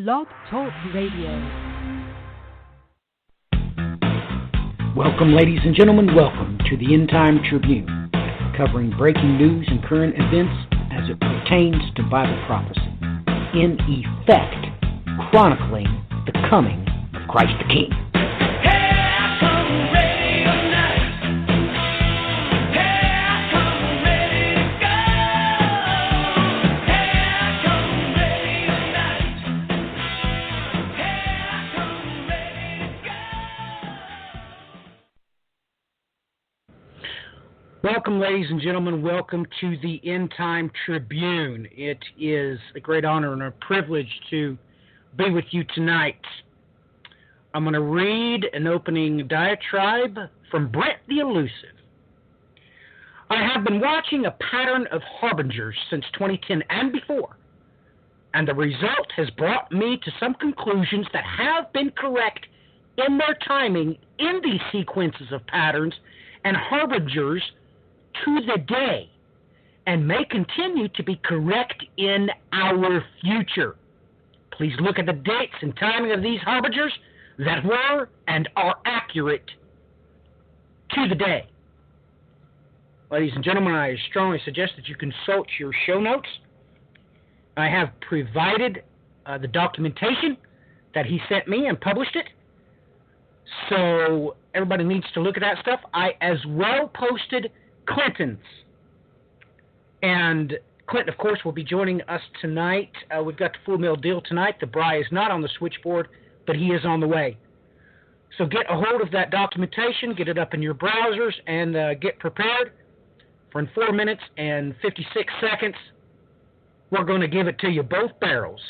Blog Talk Radio. Welcome, ladies and gentlemen. Welcome to the End Time Tribune, covering breaking news and current events as it pertains to Bible prophecy. In effect, chronicling the coming of Christ the King. Welcome, ladies and gentlemen. Welcome to the End Time Tribune. It is a great honor and a privilege to be with you tonight. I'm going to read an opening diatribe from Brent Elusive. I have been watching a pattern of harbingers since 2010 and before, and the result has brought me to some conclusions that have been correct in their timing in these sequences of patterns and harbingers to the day, and may continue to be correct in our future. Please look at the dates and timing of these harbingers that were and are accurate to the day. Ladies and gentlemen, I strongly suggest that you consult your show notes. I have provided the documentation that he sent me and published it, so everybody needs to look at that stuff. I as well posted Clinton's. And Clinton, of course, will be joining us tonight. We've got the full meal deal tonight. The Bri is not on the switchboard, but he is on the way. So get a hold of that documentation, get it up in your browsers, and get prepared. For in 4 minutes and 56 seconds, we're going to give it to you both barrels,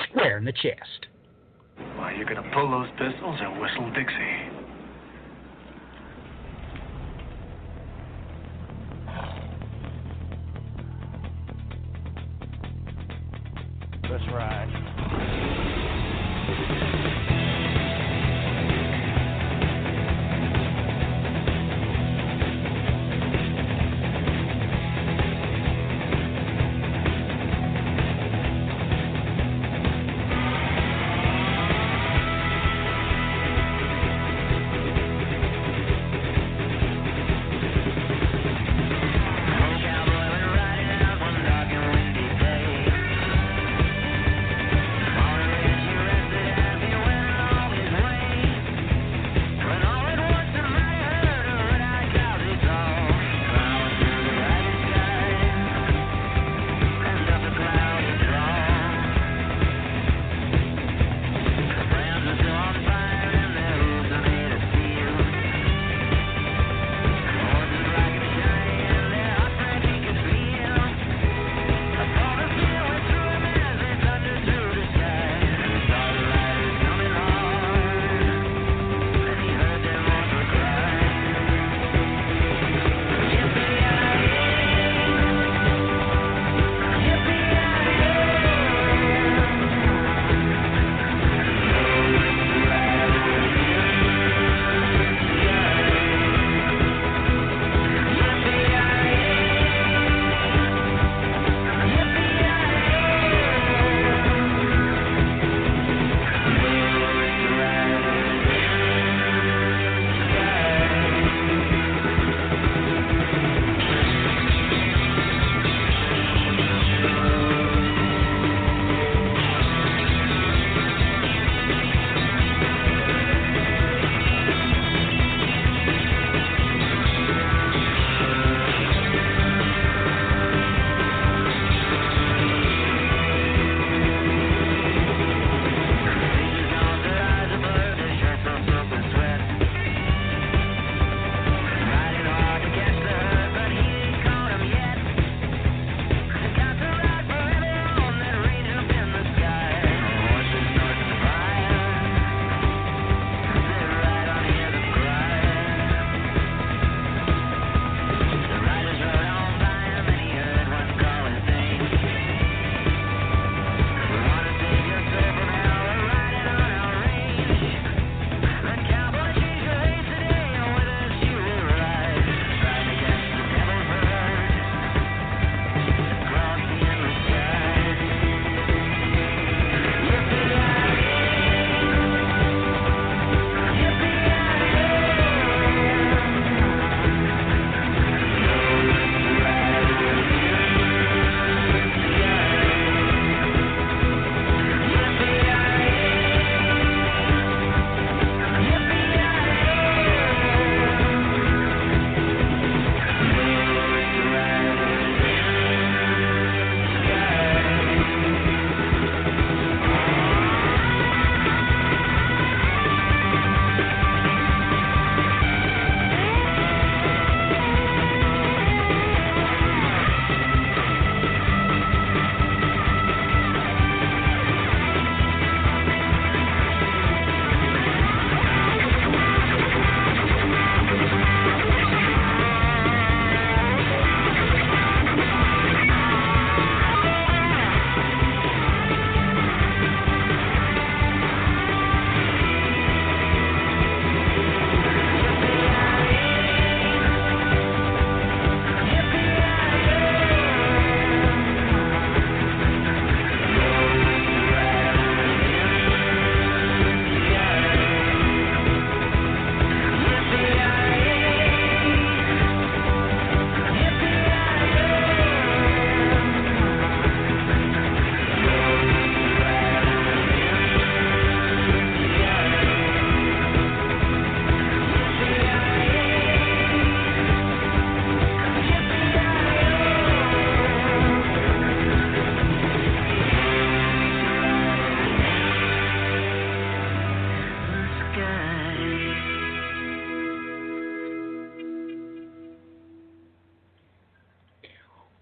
square in the chest. Why, you're going to pull those pistols and whistle Dixie. Let's ride.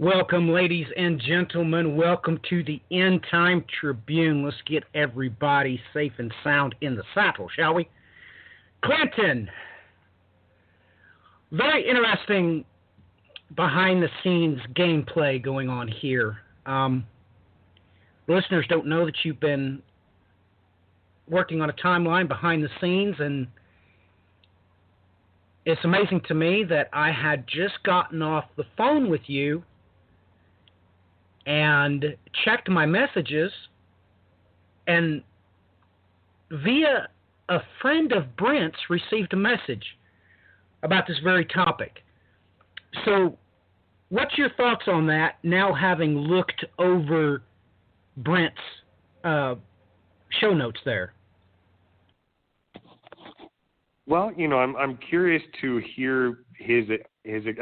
Welcome, ladies and gentlemen. Welcome to the End Time Tribune. Let's get everybody safe and sound in the saddle, shall we? Clinton, very interesting behind-the-scenes gameplay going on here. Listeners don't know that you've been working on a timeline behind the scenes, and it's amazing to me that I had just gotten off the phone with you and checked my messages, and via a friend of Brent's received a message about this very topic. So what's your thoughts on that now, having looked over Brent's show notes there? Well, I'm curious to hear his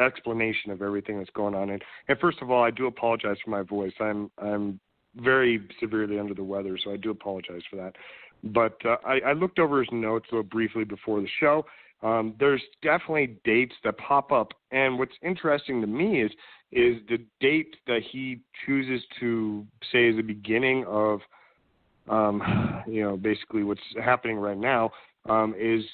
explanation of everything that's going on. And first of all, I do apologize for my voice. I'm very severely under the weather, so I do apologize for that. But I looked over his notes briefly before the show. There's definitely dates that pop up, and what's interesting to me is the date that he chooses to say is the beginning of, basically what's happening right now. Is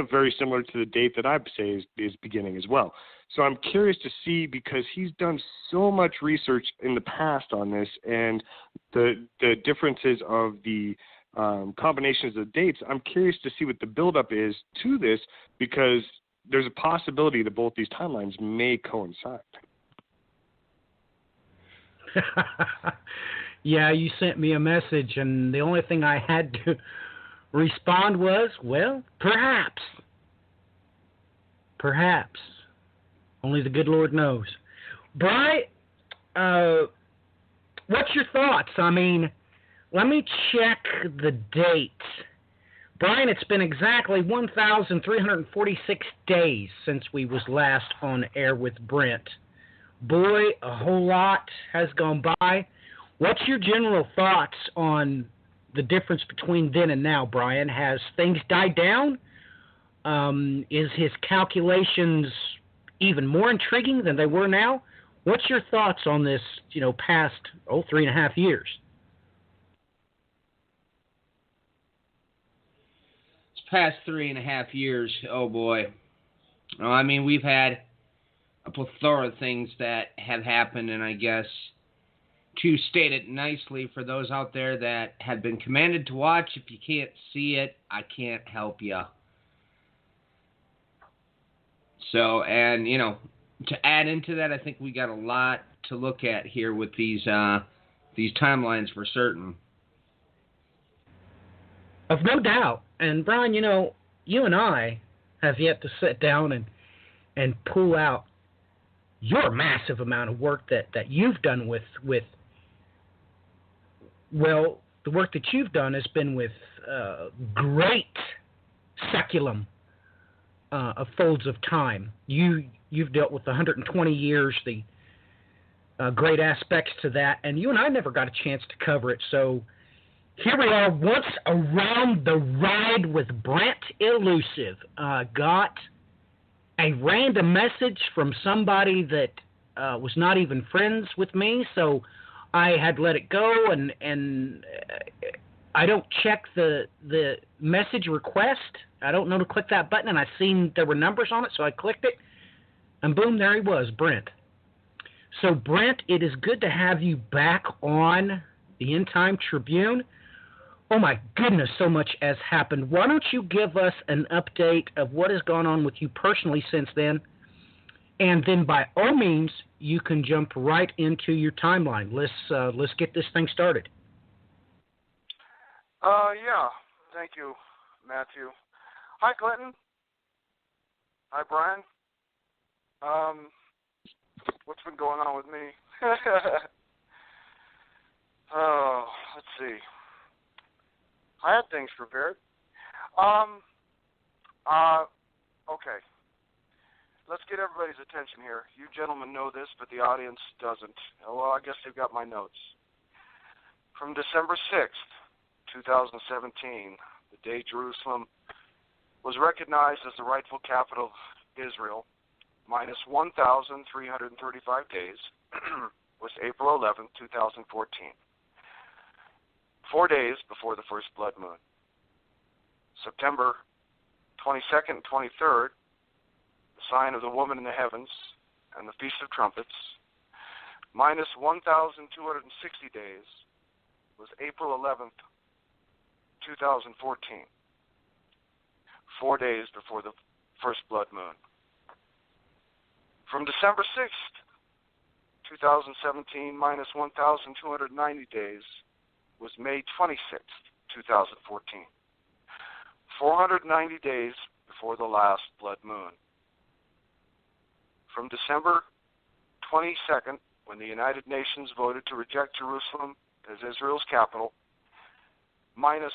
very similar to the date that I say is beginning as well. So I'm curious to see, because he's done so much research in the past on this, and the differences of the combinations of dates. I'm curious to see what the buildup is to this, because there's a possibility that both these timelines may coincide. Yeah, you sent me a message, and the only thing I had to respond was, well, perhaps. Perhaps. Only the good Lord knows. Bri, what's your thoughts? I mean, let me check the date. Brian, it's been exactly 1,346 days since we was last on air with Brent. Boy, a whole lot has gone by. What's your general thoughts on the difference between then and now, Brian? Has things died down? Is his calculations even more intriguing than they were now? What's your thoughts on this, past, 3.5 years? It's past 3.5 years, oh boy. I mean, we've had a plethora of things that have happened, and I guess to state it nicely for those out there that have been commanded to watch, if you can't see it, I can't help you. So, and, to add into that, I think we got a lot to look at here with these timelines for certain. Of no doubt. And, Brian, you and I have yet to sit down and pull out your massive amount of work that you've done with the work that you've done has been with great seculum of folds of time. You've dealt with 120 years, the great aspects to that, and you and I never got a chance to cover it. So here we are, once around the ride with Brent Elusive. Got a random message from somebody that was not even friends with me, so I had let it go, and I don't check the message request. I don't know to click that button, and I seen there were numbers on it, so I clicked it, and boom, there he was, Brent. So, Brent, it is good to have you back on the End Time Tribune. Oh, my goodness, so much has happened. Why don't you give us an update of what has gone on with you personally since then? And then, by all means, you can jump right into your timeline. Let's get this thing started. Yeah. Thank you, Matthew. Hi, Clinton. Hi, Brian. What's been going on with me? Oh, let's see. I had things prepared. Okay. Let's get everybody's attention here. You gentlemen know this, but the audience doesn't. Well, I guess they've got my notes. From December 6th, 2017, the day Jerusalem was recognized as the rightful capital of Israel, minus 1,335 days, was April 11, 2014. 4 days before the first blood moon. September 22nd and 23rd, the sign of the woman in the heavens and the Feast of Trumpets, minus 1,260 days, was April 11th, 2014. 4 days before the first blood moon. From December 6th, 2017, minus 1,290 days, was May 26th, 2014. 490 days before the last blood moon. From December 22nd, when the United Nations voted to reject Jerusalem as Israel's capital, minus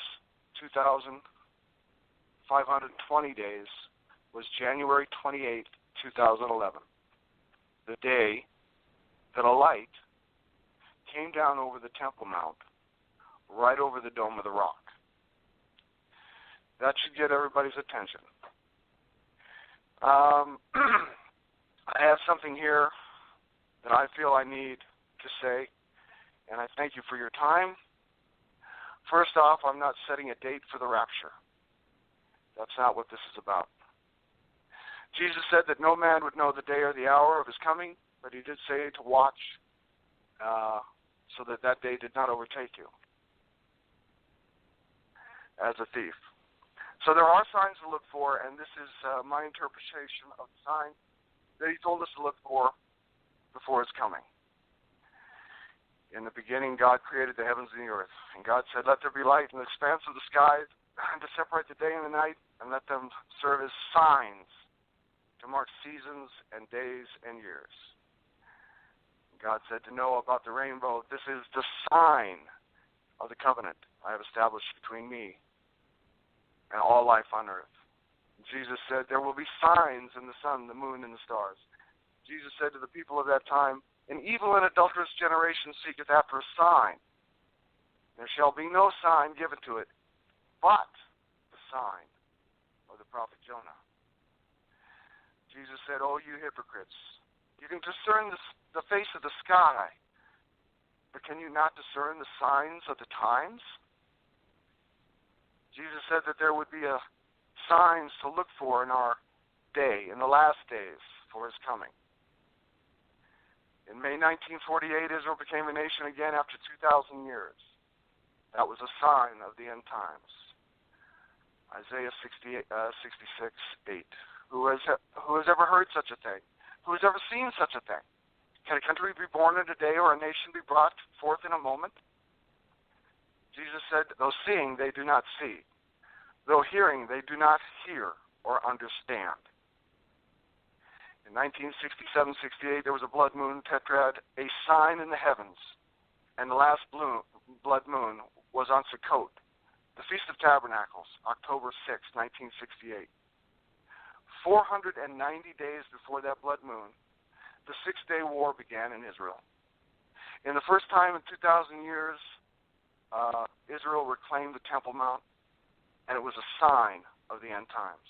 2,520 days, was January 28th, 2011, the day that a light came down over the Temple Mount, right over the Dome of the Rock. That should get everybody's attention. I have something here that I feel I need to say, and I thank you for your time. First off, I'm not setting a date for the rapture. That's not what this is about. Jesus said that no man would know the day or the hour of his coming, but he did say to watch so that that day did not overtake you as a thief. So there are signs to look for, and this is my interpretation of the sign that he told us to look for before his coming. In the beginning, God created the heavens and the earth. And God said, let there be light in the expanse of the skies to separate the day and the night, and let them serve as signs to mark seasons and days and years. God said to Noah about the rainbow, this is the sign of the covenant I have established between me and all life on earth. Jesus said, there will be signs in the sun, the moon, and the stars. Jesus said to the people of that time, an evil and adulterous generation seeketh after a sign. There shall be no sign given to it, but the sign of the prophet Jonah. Jesus said, oh, you hypocrites, you can discern the face of the sky, but can you not discern the signs of the times? Jesus said that there would be signs to look for in our day, in the last days, for his coming. In May 1948, Israel became a nation again after 2,000 years. That was a sign of the end times. Isaiah 66:8. Who has ever heard such a thing? Who has ever seen such a thing? Can a country be born in a day or a nation be brought forth in a moment? Jesus said, though seeing, they do not see. Though hearing, they do not hear or understand. In 1967-68, there was a blood moon tetrad, a sign in the heavens, and the last blood moon was on Sukkot, the Feast of Tabernacles, October 6, 1968. 490 days before that blood moon, the Six-Day War began in Israel. In the first time in 2,000 years, Israel reclaimed the Temple Mount, and it was a sign of the end times.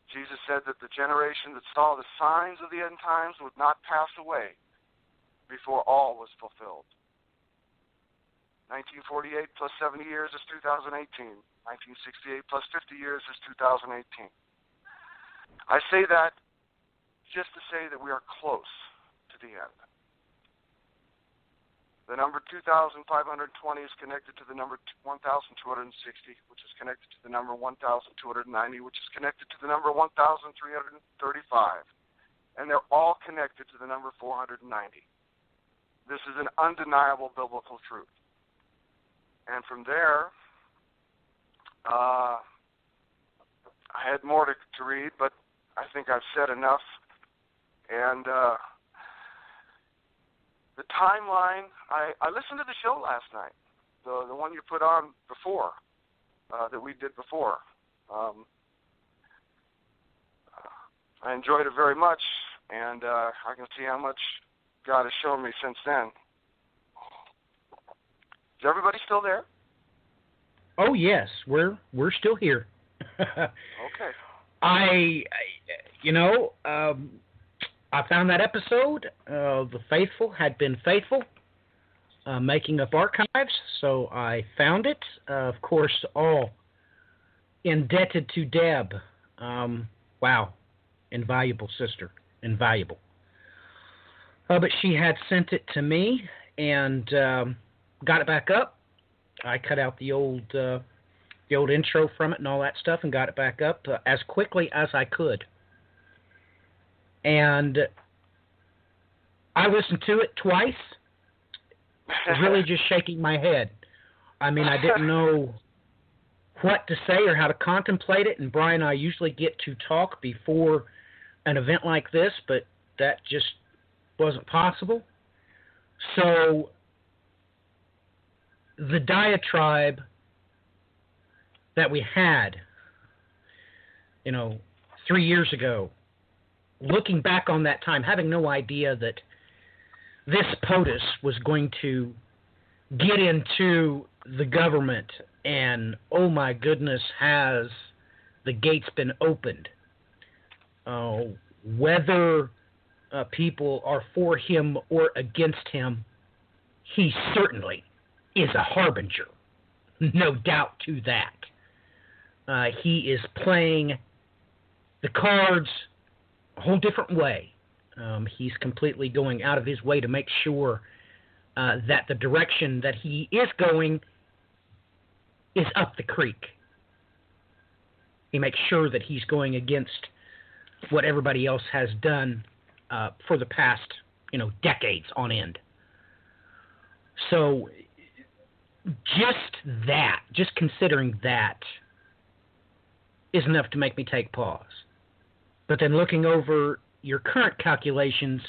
Jesus said that the generation that saw the signs of the end times would not pass away before all was fulfilled. 1948 plus 70 years is 2018. 1968 plus 50 years is 2018. I say that just to say that we are close to the end. The number 2,520 is connected to the number 1,260, which is connected to the number 1,290, which is connected to the number 1,335. And they're all connected to the number 490. This is an undeniable biblical truth. And from there, I had more to read, but I think I've said enough. And the timeline, I listened to the show last night, the one you put on before, that we did before. I enjoyed it very much, and I can see how much God has shown me since then. Is everybody still there? Oh yes, we're still here. Okay. I I found that episode. The faithful had been faithful, making up archives, so I found it. Of course, all indebted to Deb. Wow, invaluable sister, invaluable. But she had sent it to me and got it back up. I cut out the old intro from it and all that stuff and got it back up as quickly as I could. And I listened to it twice, really just shaking my head. I mean, I didn't know what to say or how to contemplate it, and Brian and I usually get to talk before an event like this, but that just wasn't possible. So the diatribe that we had, 3 years ago, looking back on that time, having no idea that this POTUS was going to get into the government, and oh my goodness, has the gates been opened? Whether people are for him or against him, he certainly is a harbinger. No doubt to that. He is playing the cards a whole different way. He's completely going out of his way to make sure that the direction that he is going is up the creek. He makes sure that he's going against what everybody else has done for the past, decades on end. So just considering that is enough to make me take pause. But then looking over your current calculations,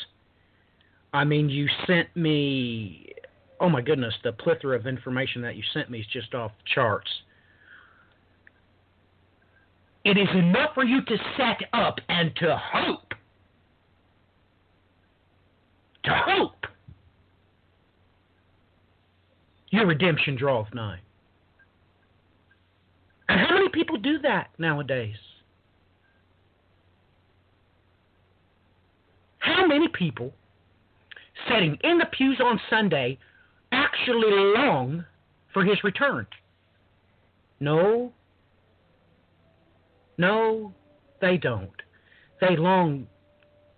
I mean, you sent me, oh my goodness, the plethora of information that you sent me is just off the charts. It is enough for you to set up and to hope. To hope your redemption draweth nigh. And how many people do that nowadays? How many people sitting in the pews on Sunday actually long for his return? No, they don't. They long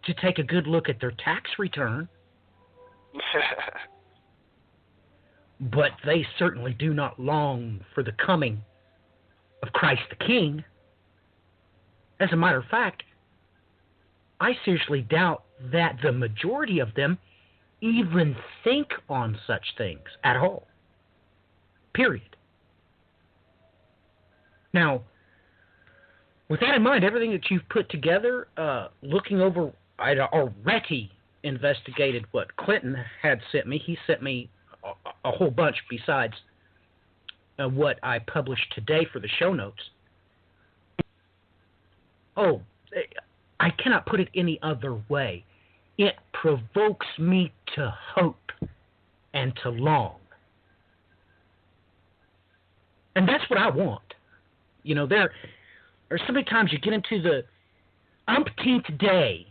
to take a good look at their tax return. But they certainly do not long for the coming of Christ the King. As a matter of fact, I seriously doubt that the majority of them even think on such things at all. Period. Now, with that in mind, everything that you've put together, looking over, I'd already investigated what Clinton had sent me. He sent me a whole bunch besides what I published today for the show notes. Oh, I cannot put it any other way. It provokes me to hope and to long. And that's what I want. There are so many times you get into the umpteenth day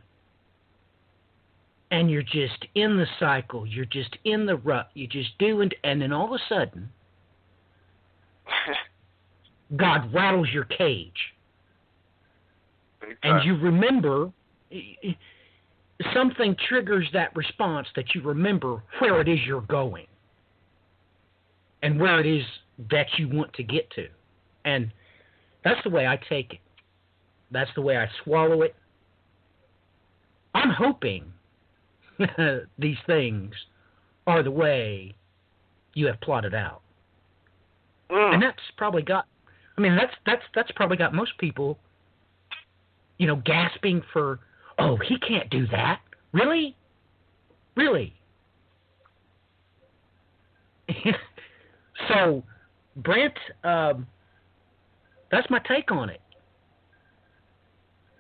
and you're just in the cycle, you're just in the rut, you just do, and then all of a sudden, God rattles your cage. And you remember, something triggers that response that you remember where it is you're going and where it is that you want to get to. And that's the way I take it. That's the way I swallow it. I'm hoping these things are the way you have plotted out. And that's probably got, that's probably got most people, gasping for, oh, he can't do that. Really? Really? So, Brent, that's my take on it.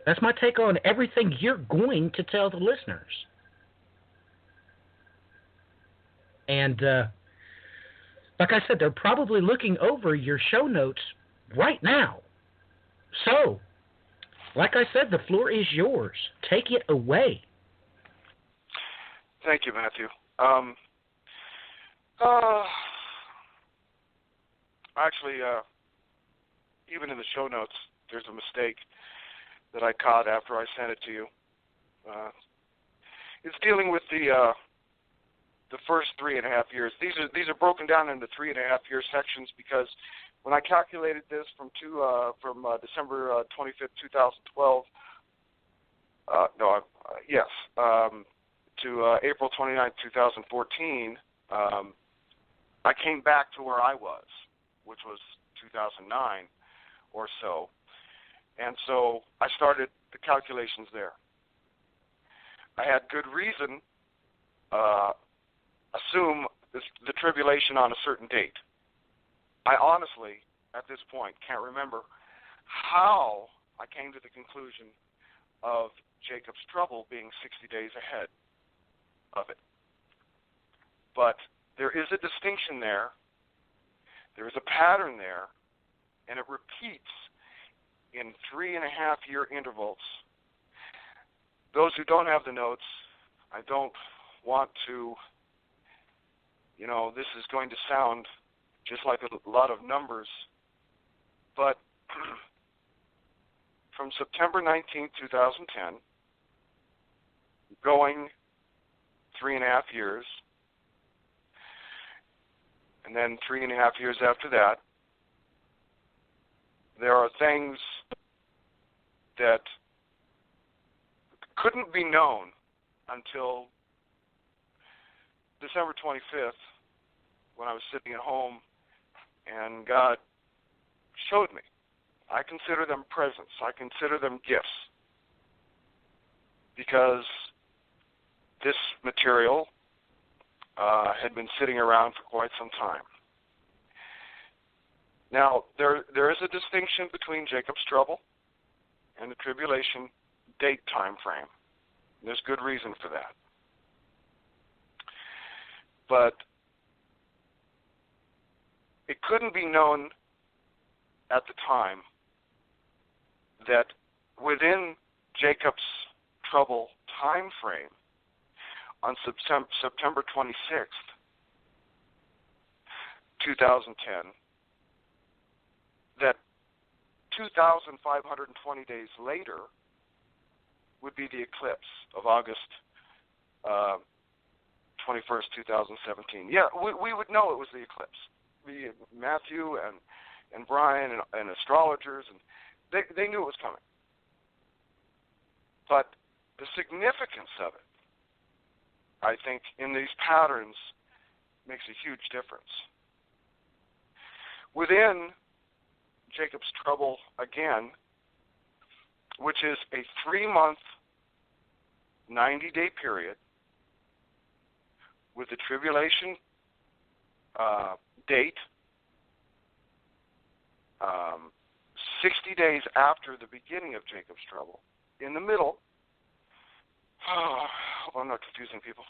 That's my take on everything you're going to tell the listeners. And like I said, they're probably looking over your show notes right now. So, like I said, the floor is yours. Take it away. Thank you, Matthew. Actually, even in the show notes, there's a mistake that I caught after I sent it to you. It's dealing with the first 3.5 years. These are broken down into 3.5 year sections because when I calculated this from December 25th, 2012, to April 29th, 2014, I came back to where I was, which was 2009 or so. And so I started the calculations there. I had good reason assume the tribulation on a certain date. I honestly, at this point, can't remember how I came to the conclusion of Jacob's trouble being 60 days ahead of it. But there is a distinction there. There is a pattern there, and it repeats in 3.5 year intervals. Those who don't have the notes, I don't want to, this is going to sound just like a lot of numbers, but from September 19, 2010, going 3.5 years, and then 3.5 years after that, there are things that couldn't be known until December 25th, when I was sitting at home and God showed me. I consider them presents. I consider them gifts, because this material had been sitting around for quite some time. Now, there is a distinction between Jacob's trouble and the tribulation date time frame. There's good reason for that. But it couldn't be known at the time that within Jacob's trouble time frame, on September 26th, 2010, that 2,520 days later would be the eclipse of August 21st, 2017. Yeah, we would know it was the eclipse. Matthew and Brian and astrologers, and they knew it was coming. But the significance of it, I think, in these patterns makes a huge difference. Within Jacob's trouble again, which is a 3-month, 90-day period with the tribulation date 60 days after the beginning of Jacob's trouble. In the middle, hope I'm not confusing people,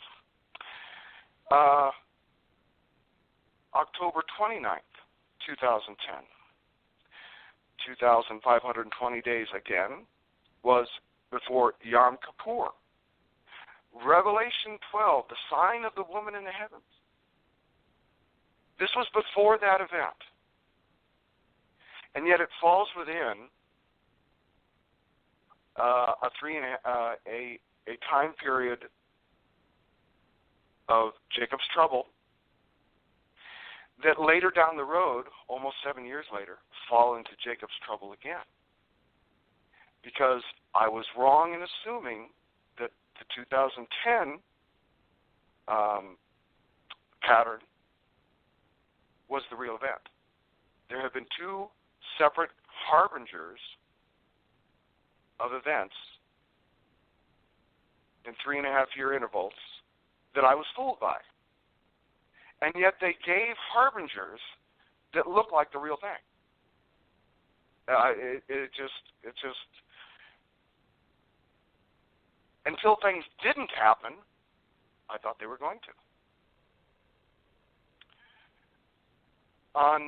October 29th, 2010, 2,520 days again, was before Yom Kippur. Revelation 12, the sign of the woman in the heavens. This was before that event. And yet it falls within a time period of Jacob's trouble that later down the road, almost 7 years later, fall into Jacob's trouble again. Because I was wrong in assuming that the 2010 pattern was the real event. There have been 2 separate harbingers of events in 3.5 year intervals that I was fooled by. And yet they gave harbingers that looked like the real thing. It just until things didn't happen, I thought they were going to. On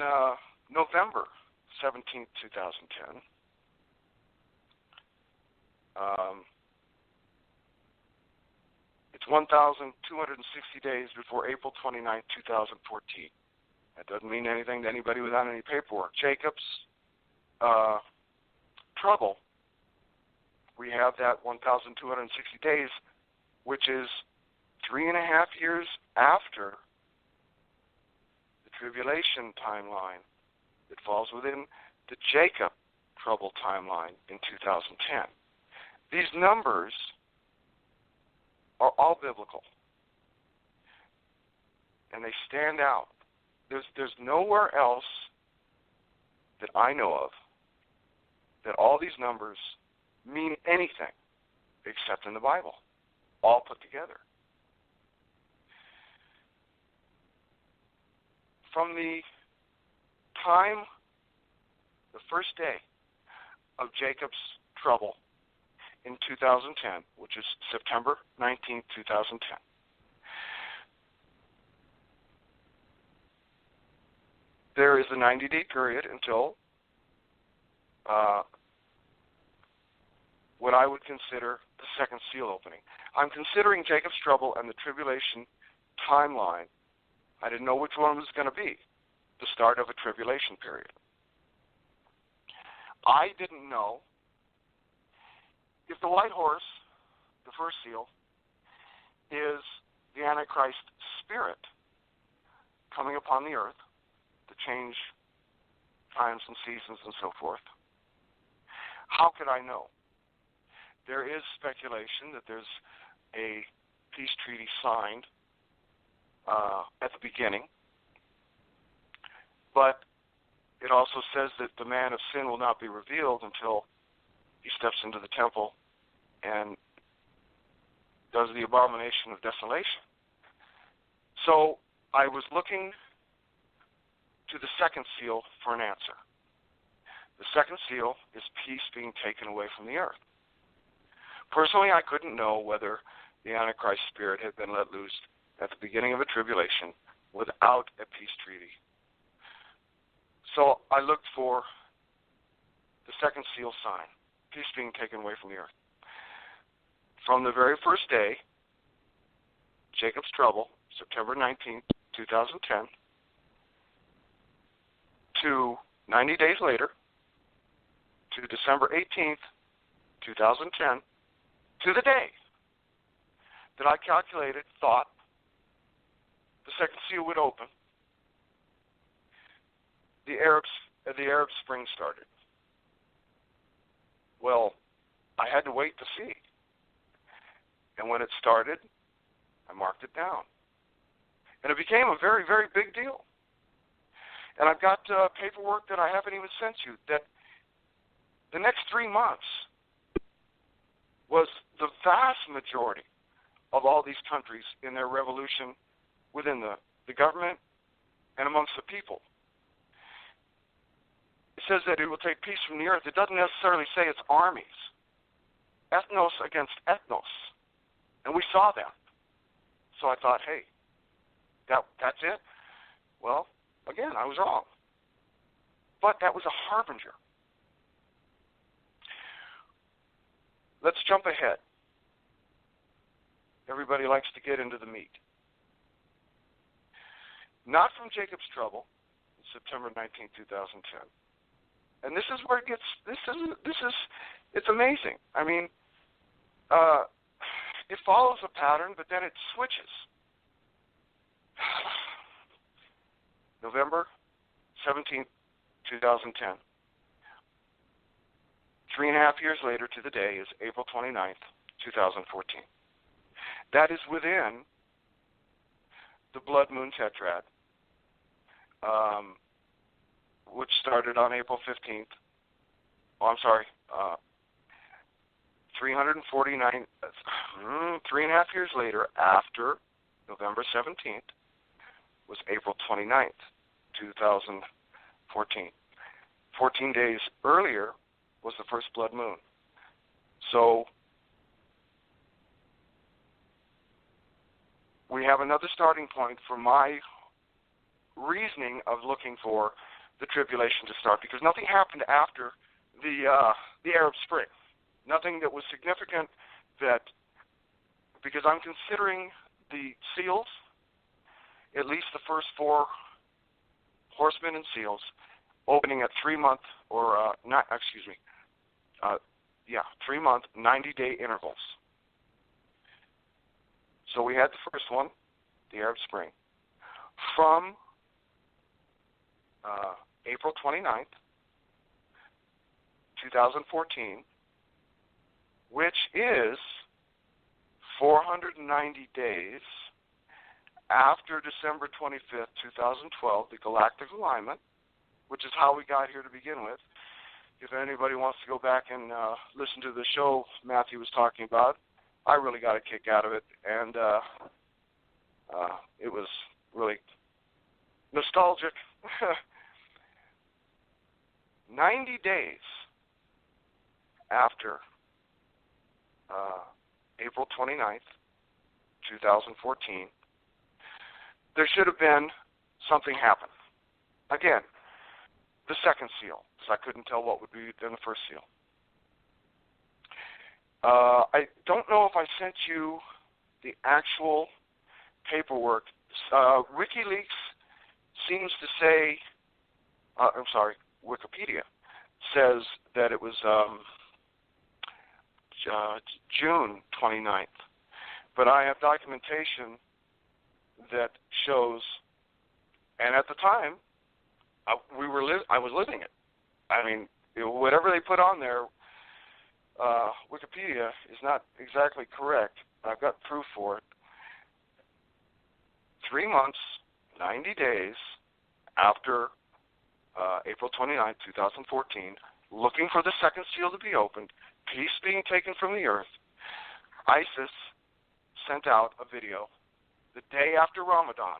November 17th, 2010, It's 1,260 days before April 29, 2014. That doesn't mean anything to anybody without any paperwork. Jacob's trouble, we have that 1,260 days, which is 3.5 years after the tribulation timeline. It falls within the Jacob trouble timeline in 2010. These numbers are all biblical, and they stand out. There's nowhere else that I know of that all these numbers mean anything except in the Bible, all put together. From the time, the first day of Jacob's trouble in 2010, which is September 19, 2010, there is a 90-day period until what I would consider the second seal opening. I'm considering Jacob's trouble and the tribulation timeline. I didn't know which one was going to be the start of a tribulation period. I didn't know if the white horse, the first seal, is the Antichrist spirit coming upon the earth to change times and seasons and so forth. How could I know? There is speculation that there's a peace treaty signed at the beginning, but it also says that the man of sin will not be revealed until he steps into the temple and does the abomination of desolation. So I was looking to the second seal for an answer. The second seal is peace being taken away from the earth. Personally, I couldn't know whether the Antichrist spirit had been let loose at the beginning of a tribulation without a peace treaty. So I looked for the second seal sign, peace being taken away from the earth. From the very first day, Jacob's trouble, September 19th, 2010, to 90 days later, to December 18th, 2010, to the day that I calculated, thought the second seal would open, the Arab Spring started. Well, I had to wait to see. And when it started, I marked it down. And it became a very, very big deal. And I've got paperwork that I haven't even sent you, that the next 3 months was the vast majority of all these countries in their revolution within the government and amongst the people. It says that it will take peace from the earth. It doesn't necessarily say it's armies. Ethnos against ethnos. And we saw that. So I thought, hey, that's it? Well, again, I was wrong. But that was a harbinger. Let's jump ahead. Everybody likes to get into the meat. Not from Jacob's trouble, September 19, 2010. And this is where it gets, it's amazing. I mean, it follows a pattern, but then it switches. November 17, 2010. 3.5 years later to the day is April 29th, 2014. That is within the Blood Moon Tetrad, which started on April 15th. Oh, I'm sorry. 3.5 years later, after November 17th, was April 29th, 2014. 14 days earlier was the first blood moon. So we have another starting point for my reasoning of looking for the tribulation to start, because nothing happened after the Arab Spring. Nothing that was significant that because I'm considering the seals, at least the first 4 horsemen and seals, opening at 3-month or 3-month, 90-day intervals. So we had the first one, the Arab Spring, from April 29th, 2014, which is 490 days after December 25th, 2012, the galactic alignment, which is how we got here to begin with. If anybody wants to go back and listen to the show Matthew was talking about, I really got a kick out of it, and it was really nostalgic. 90 days after April 29th, 2014, there should have been something happen. Again, the second seal, because I couldn't tell what would be in the first seal. I don't know if I sent you the actual paperwork. WikiLeaks seems to say, Wikipedia says that it was June 29th. But I have documentation that shows, and at the time, I was living it. I mean, whatever they put on there, Wikipedia is not exactly correct. I've got proof for it. 3 months, 90 days after April 29, 2014, looking for the second seal to be opened, peace being taken from the earth, ISIS sent out a video the day after Ramadan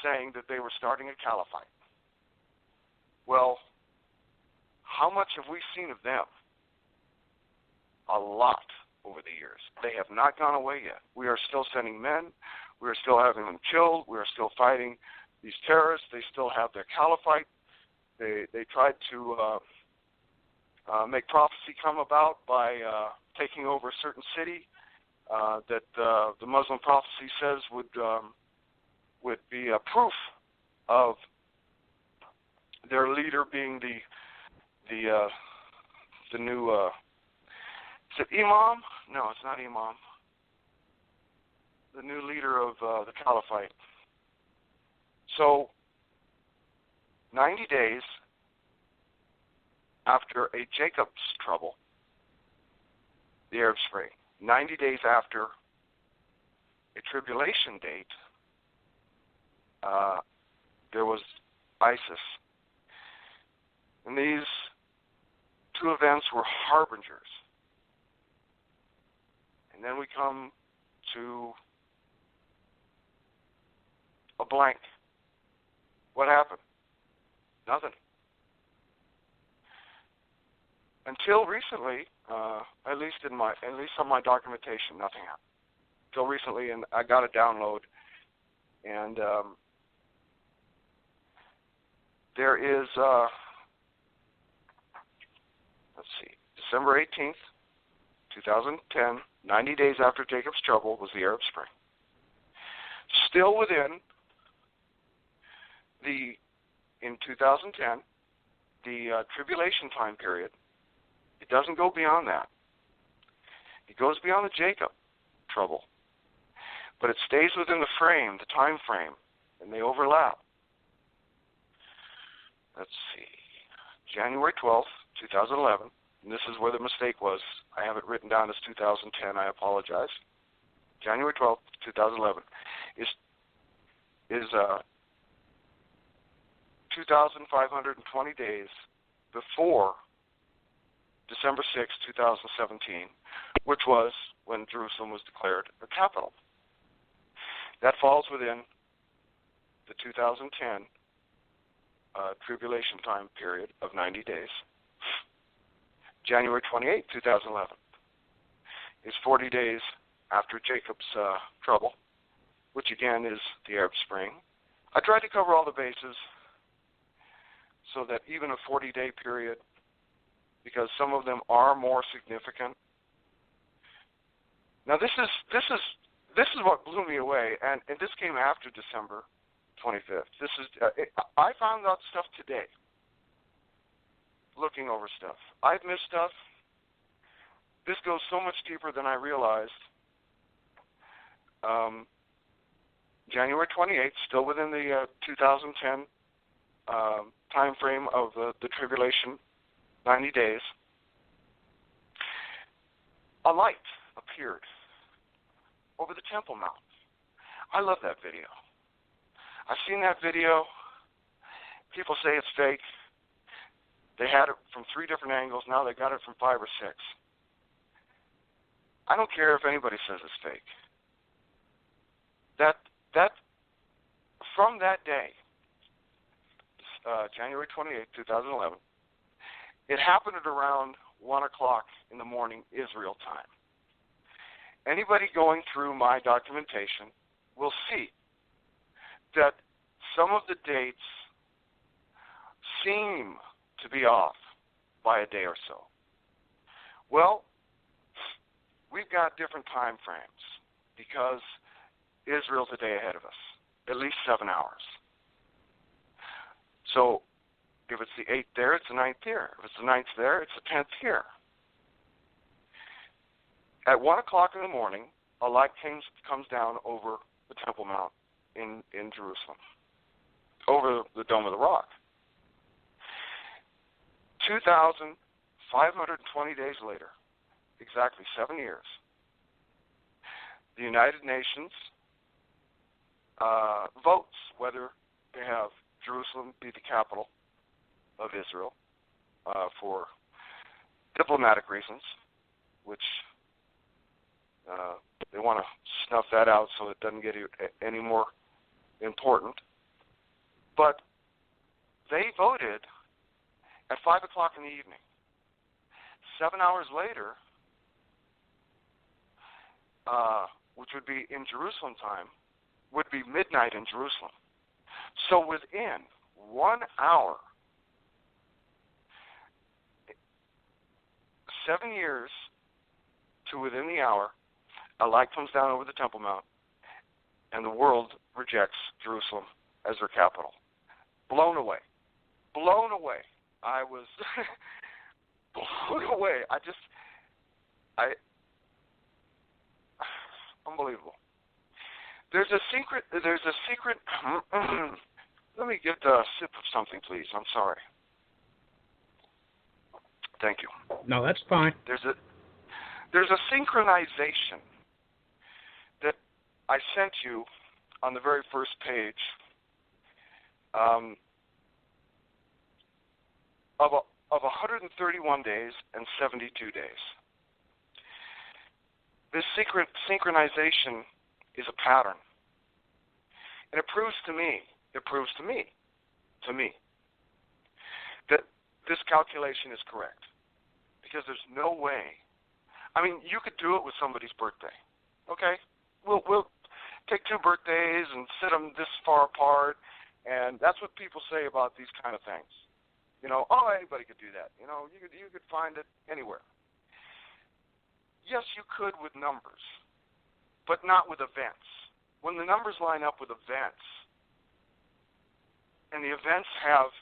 saying that they were starting a caliphate. Well, how much have we seen of them? A lot over the years. They have not gone away yet. We are still sending men. We are still having them killed. We are still fighting these terrorists. They still have their caliphate. They tried to make prophecy come about by taking over a certain city that the Muslim prophecy says would be a proof of their leader being the new is it Imam? No, it's not Imam. The new leader of the caliphate. So 90 days after a Jacob's trouble, the Arab Spring, 90 days after a tribulation date, there was ISIS. And these two events were harbingers. And then we come to a blank. What happened? Nothing. Until recently, at least on my documentation, nothing happened. Until recently, and I got a download, and there is, let's see, December 18th, 2010, 90 days after Jacob's trouble, was the Arab Spring. Still within in 2010, the tribulation time period. It doesn't go beyond that. It goes beyond the Jacob trouble. But it stays within the frame, the time frame, and they overlap. Let's see. January 12th, 2011, and this is where the mistake was. I have it written down as 2010. I apologize. January 12th, 2011 is 2,520 days before December 6, 2017, which was when Jerusalem was declared a capital. That falls within the 2010 tribulation time period of 90 days. January 28, 2011 is 40 days after Jacob's trouble, which again is the Arab Spring. I tried to cover all the bases so that even a 40-day period, because some of them are more significant. Now this is what blew me away, and this came after December 25th. I found out stuff today, looking over stuff. I've missed stuff. This goes so much deeper than I realized. January 28th, still within the 2010 time frame of the tribulation, 90 days, a light appeared over the Temple Mount. I love that video. I've seen that video. People say it's fake. They had it from 3 different angles. Now they got it from 5 or 6. I don't care if anybody says it's fake. That from that day, January 28, 2011, it happened at around 1 o'clock in the morning, Israel time. Anybody going through my documentation will see that some of the dates seem to be off by a day or so. Well, we've got different time frames because Israel's a day ahead of us, at least 7 hours. So if it's the 8th there, it's the 9th here. If it's the 9th there, it's the 10th here. At 1 o'clock in the morning, a light comes down over the Temple Mount in Jerusalem, over the Dome of the Rock. 2,520 days later, exactly 7 years, the United Nations votes whether to have Jerusalem be the capital of Israel for diplomatic reasons, which they want to snuff that out so it doesn't get any more important. But they voted at 5 o'clock in the evening. 7 hours later, which would be in Jerusalem time, would be midnight in Jerusalem. So within 1 hour, 7 years to within the hour, a light comes down over the Temple Mount, and the world rejects Jerusalem as their capital. Blown away. Blown away. I was blown away. Unbelievable. There's a secret. Let me get a sip of something, please. I'm sorry. Thank you. No, that's fine. There's a synchronization that I sent you on the very first page of 131 days and 72 days. This synchronization is a pattern. And it proves to me, that this calculation is correct. Because there's no way. I mean, you could do it with somebody's birthday. Okay? We'll take 2 birthdays and sit them this far apart, and that's what people say about these kind of things. You know, anybody could do that. You know, you could find it anywhere. Yes, you could with numbers, but not with events. When the numbers line up with events, and the events have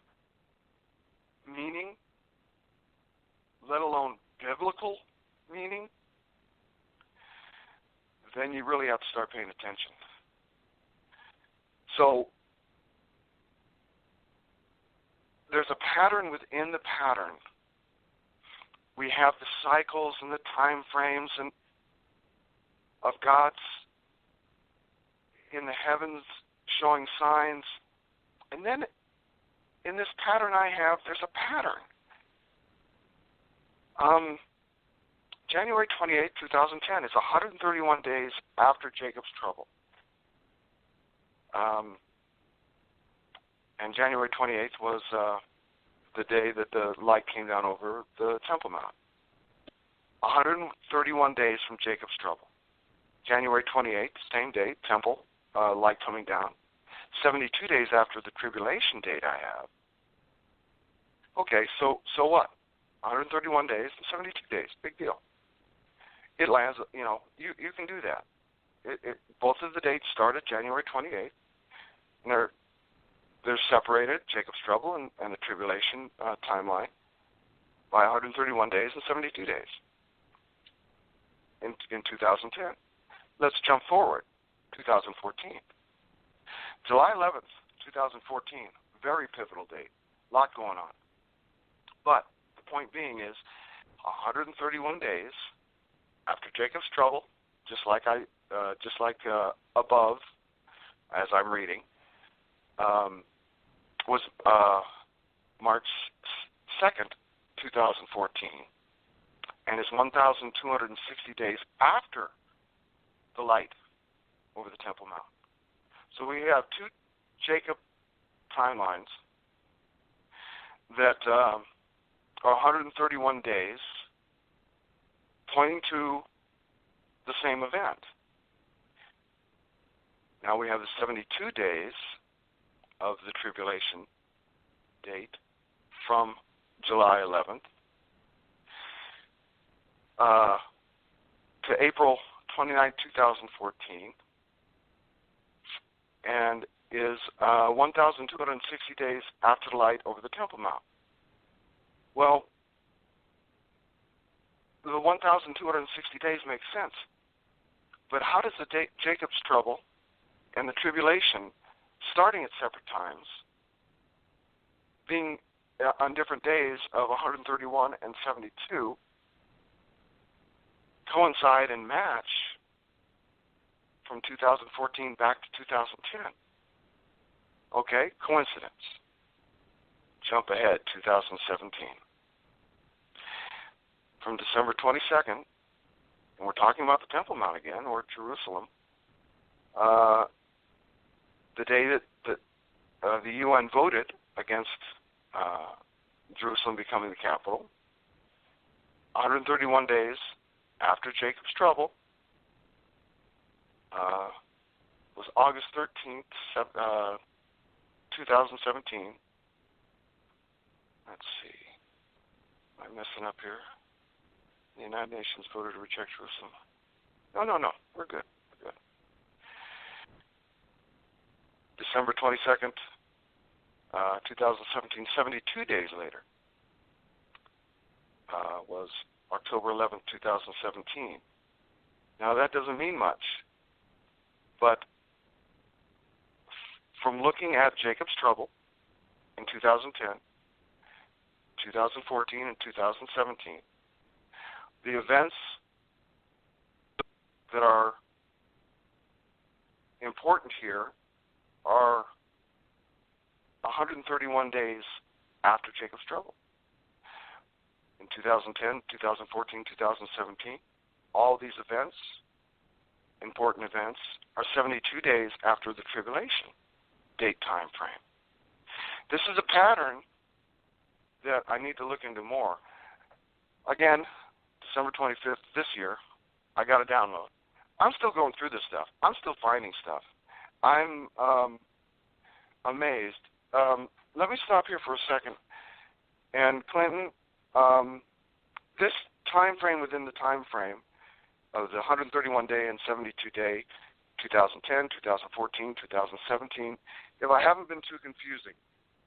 meaning, let alone biblical meaning, then you really have to start paying attention. So there's a pattern within the pattern. We have the cycles and the time frames and of God's in the heavens showing signs. And then in this pattern I have, there's a pattern. January 28, 2010 is 131 days after Jacob's trouble. And January 28th was the day that the light came down over the Temple Mount. 131 days from Jacob's trouble. January 28th, same date, Temple, light coming down. 72 days after the tribulation date I have. Okay, so what? 131 days and 72 days, big deal. it lands, you can do that. Both of the dates start at January 28th, and they're separated, Jacob's trouble and the tribulation timeline, by 131 days and 72 days in 2010. Let's jump forward, 2014. July 11th, 2014, very pivotal date, a lot going on. But the point being is 131 days after Jacob's trouble, just like above, as I'm reading, was March 2nd, 2014, and is 1,260 days after the light over the Temple Mount. So we have two Jacob timelines that are 131 days pointing to the same event. Now we have the 72 days of the tribulation date from July 11th to April 29, 2014, and is 1,260 days after the light over the Temple Mount. Well, the 1,260 days makes sense, but how does the Jacob's trouble and the tribulation, starting at separate times, being on different days of 131 and 72, coincide and match from 2014 back to 2010? Okay, coincidence. Jump ahead, 2017. From December 22nd, and we're talking about the Temple Mount again, or Jerusalem, the day that the UN voted against Jerusalem becoming the capital, 131 days after Jacob's trouble, was August 13th, 2017. Let's see. Am I messing up here? The United Nations voted to reject Jerusalem. No. We're good. December 22nd, 2017, 72 days later, was October 11th, 2017. Now, that doesn't mean much, but from looking at Jacob's trouble in 2010, 2014, and 2017, the events that are important here are 131 days after Jacob's trouble. In 2010, 2014, 2017, all these events, important events, are 72 days after the tribulation date time frame. This is a pattern that I need to look into more. Again, December 25th this year, I got a download. I'm still going through this stuff. I'm still finding stuff. I'm amazed. Let me stop here for a second. And Clinton, this time frame within the time frame of the 131-day and 72-day, 2010, 2014, 2017, if I haven't been too confusing,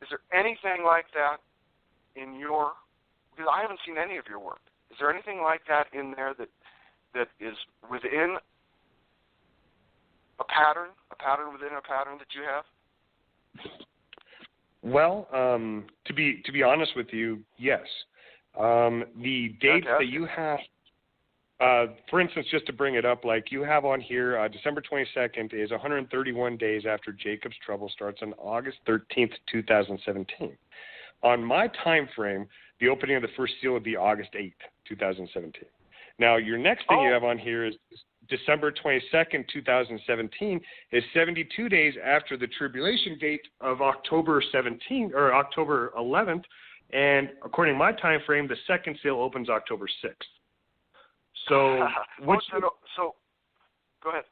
is there anything like that in your, because I haven't seen any of your work, is there anything like that in there that is within a pattern within a pattern that you have? Well, to be honest with you, yes. The dates that you have, for instance, just to bring it up, like you have on here, December 22nd is 131 days after Jacob's trouble starts on August 13th, 2017. On my time frame, the opening of the first seal would be August 8th, 2017. Now, your next thing you have on here is December 22nd, 2017 is 72 days after the tribulation date of October 17th or October 11th, and according to my time frame, the second seal opens October 6th. So, go ahead.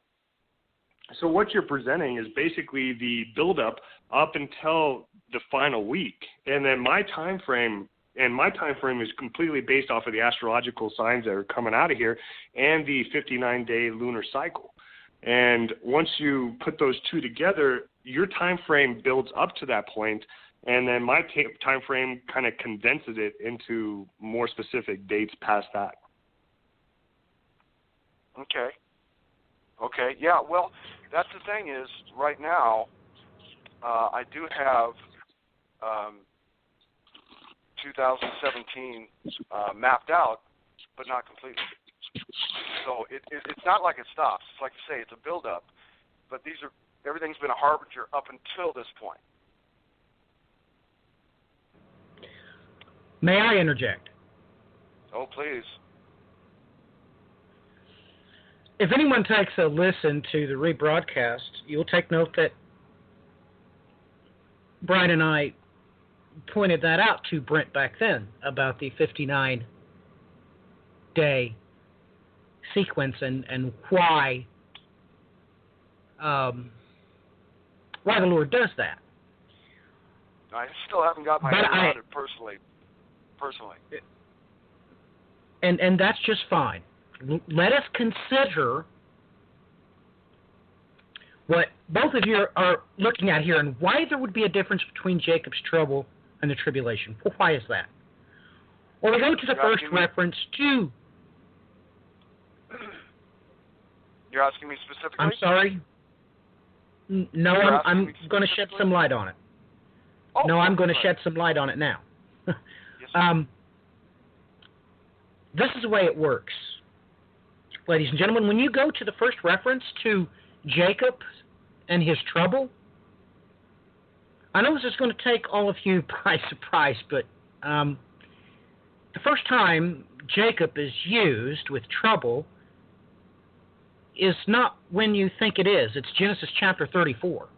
So what you're presenting is basically the build-up up until the final week, and then my time frame And my time frame is completely based off of the astrological signs that are coming out of here and the 59-day lunar cycle. And once you put those two together, your time frame builds up to that point, and then my time frame kind of condenses it into more specific dates past that. Okay. Yeah, well, that's the thing is, right now, I do have 2017 mapped out, but not completely. So it's not like it stops. It's like you say, it's a build-up. But everything's been a harbinger up until this point. May I interject? Oh, please. If anyone takes a listen to the rebroadcast, you'll take note that Brian and I pointed that out to Brent back then about the 59-day sequence and why the Lord does that. I still haven't got my head around it personally. And that's just fine. Let us consider what both of you are looking at here and why there would be a difference between Jacob's trouble and the tribulation. Well, why is that? Well, we go to the first reference to... You're asking me specifically? I'm sorry? No, I'm going to shed some light on it. Oh, no, I'm going to shed some light on it now. Yes, this is the way it works. Ladies and gentlemen, when you go to the first reference to Jacob and his trouble, I know this is going to take all of you by surprise, but the first time Jacob is used with trouble is not when you think it is. It's Genesis chapter 34.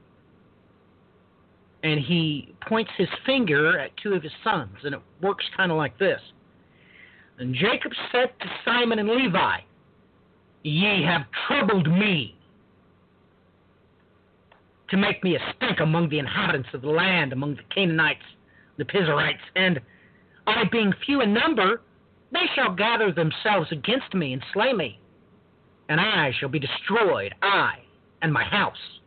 And he points his finger at two of his sons, and it works kind of like this. And Jacob said to Simon and Levi, "Ye have troubled me to make me a stink among the inhabitants of the land, among the Canaanites, the Perizzites, and I being few in number, they shall gather themselves against me and slay me, and I shall be destroyed, I and my house."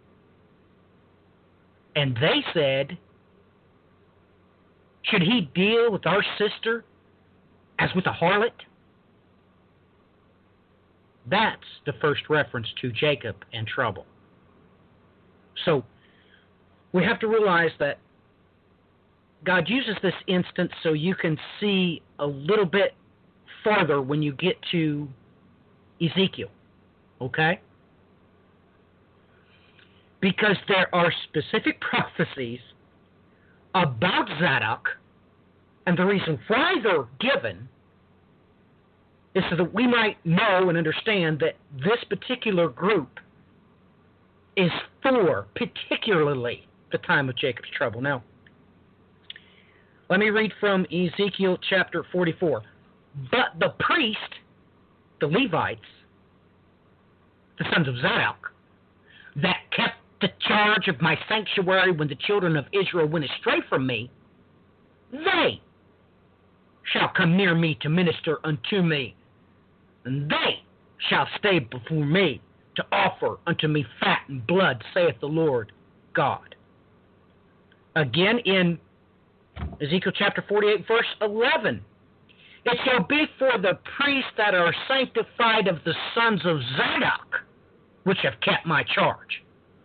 And they said, "Should he deal with our sister as with a harlot?" That's the first reference to Jacob and trouble. So we have to realize that God uses this instance so you can see a little bit farther when you get to Ezekiel, okay? Because there are specific prophecies about Zadok, and the reason why they're given is so that we might know and understand that this particular group is for particularly the time of Jacob's trouble. Now, let me read from Ezekiel chapter 44. "But the priest, the Levites, the sons of Zadok, that kept the charge of my sanctuary when the children of Israel went astray from me, they shall come near me to minister unto me, and they shall stay before me to offer unto me fat and blood, saith the Lord God." Again in Ezekiel chapter 48, verse 11, "It shall be for the priests that are sanctified of the sons of Zadok, which have kept my charge,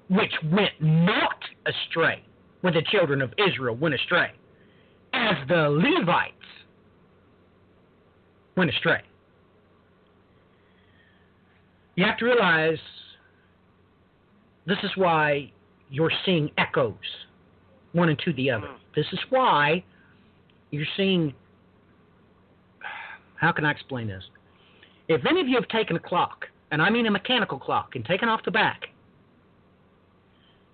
which went not astray when the children of Israel went astray, as the Levites went astray." You have to realize this is why you're seeing echoes, one into the other. This is why you're seeing, how can I explain this? If any of you have taken a clock, and I mean a mechanical clock, and taken off the back,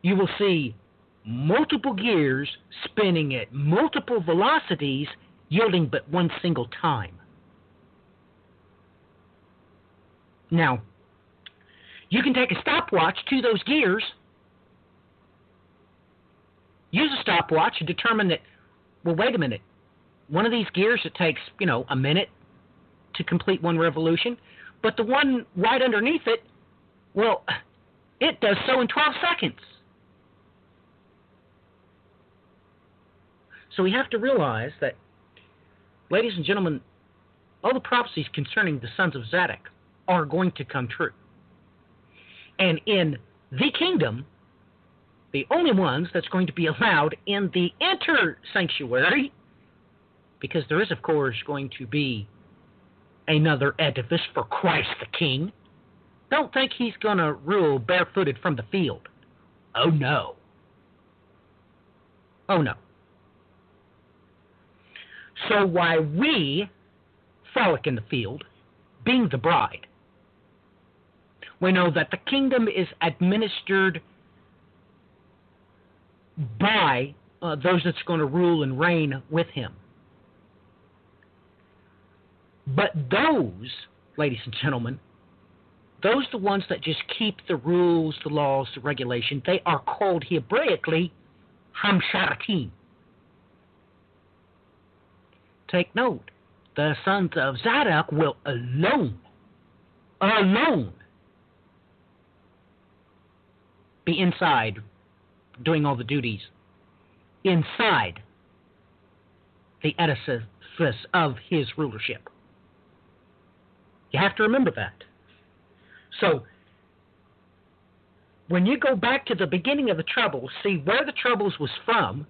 you will see multiple gears spinning at multiple velocities, yielding but one single time. Now, you can take a stopwatch to those gears, use a stopwatch and determine that, well, wait a minute, one of these gears, it takes, a minute to complete one revolution, but the one right underneath it, well, it does so in 12 seconds. So we have to realize that, ladies and gentlemen, all the prophecies concerning the sons of Zadok are going to come true. And in the kingdom, the only ones that's going to be allowed in the inner sanctuary, because there is, of course, going to be another edifice for Christ the King. Don't think he's going to rule barefooted from the field. Oh, no. Oh, no. So while we frolic in the field, being the bride, we know that the kingdom is administered by those that's going to rule and reign with him. But those, ladies and gentlemen, those the ones that just keep the rules, the laws, the regulation, they are called Hebraically Hamsharatim. Take note, the sons of Zadok will alone be inside doing all the duties inside the edifice of his rulership. You have to remember that. So, when you go back to the beginning of the troubles, see where the troubles was from,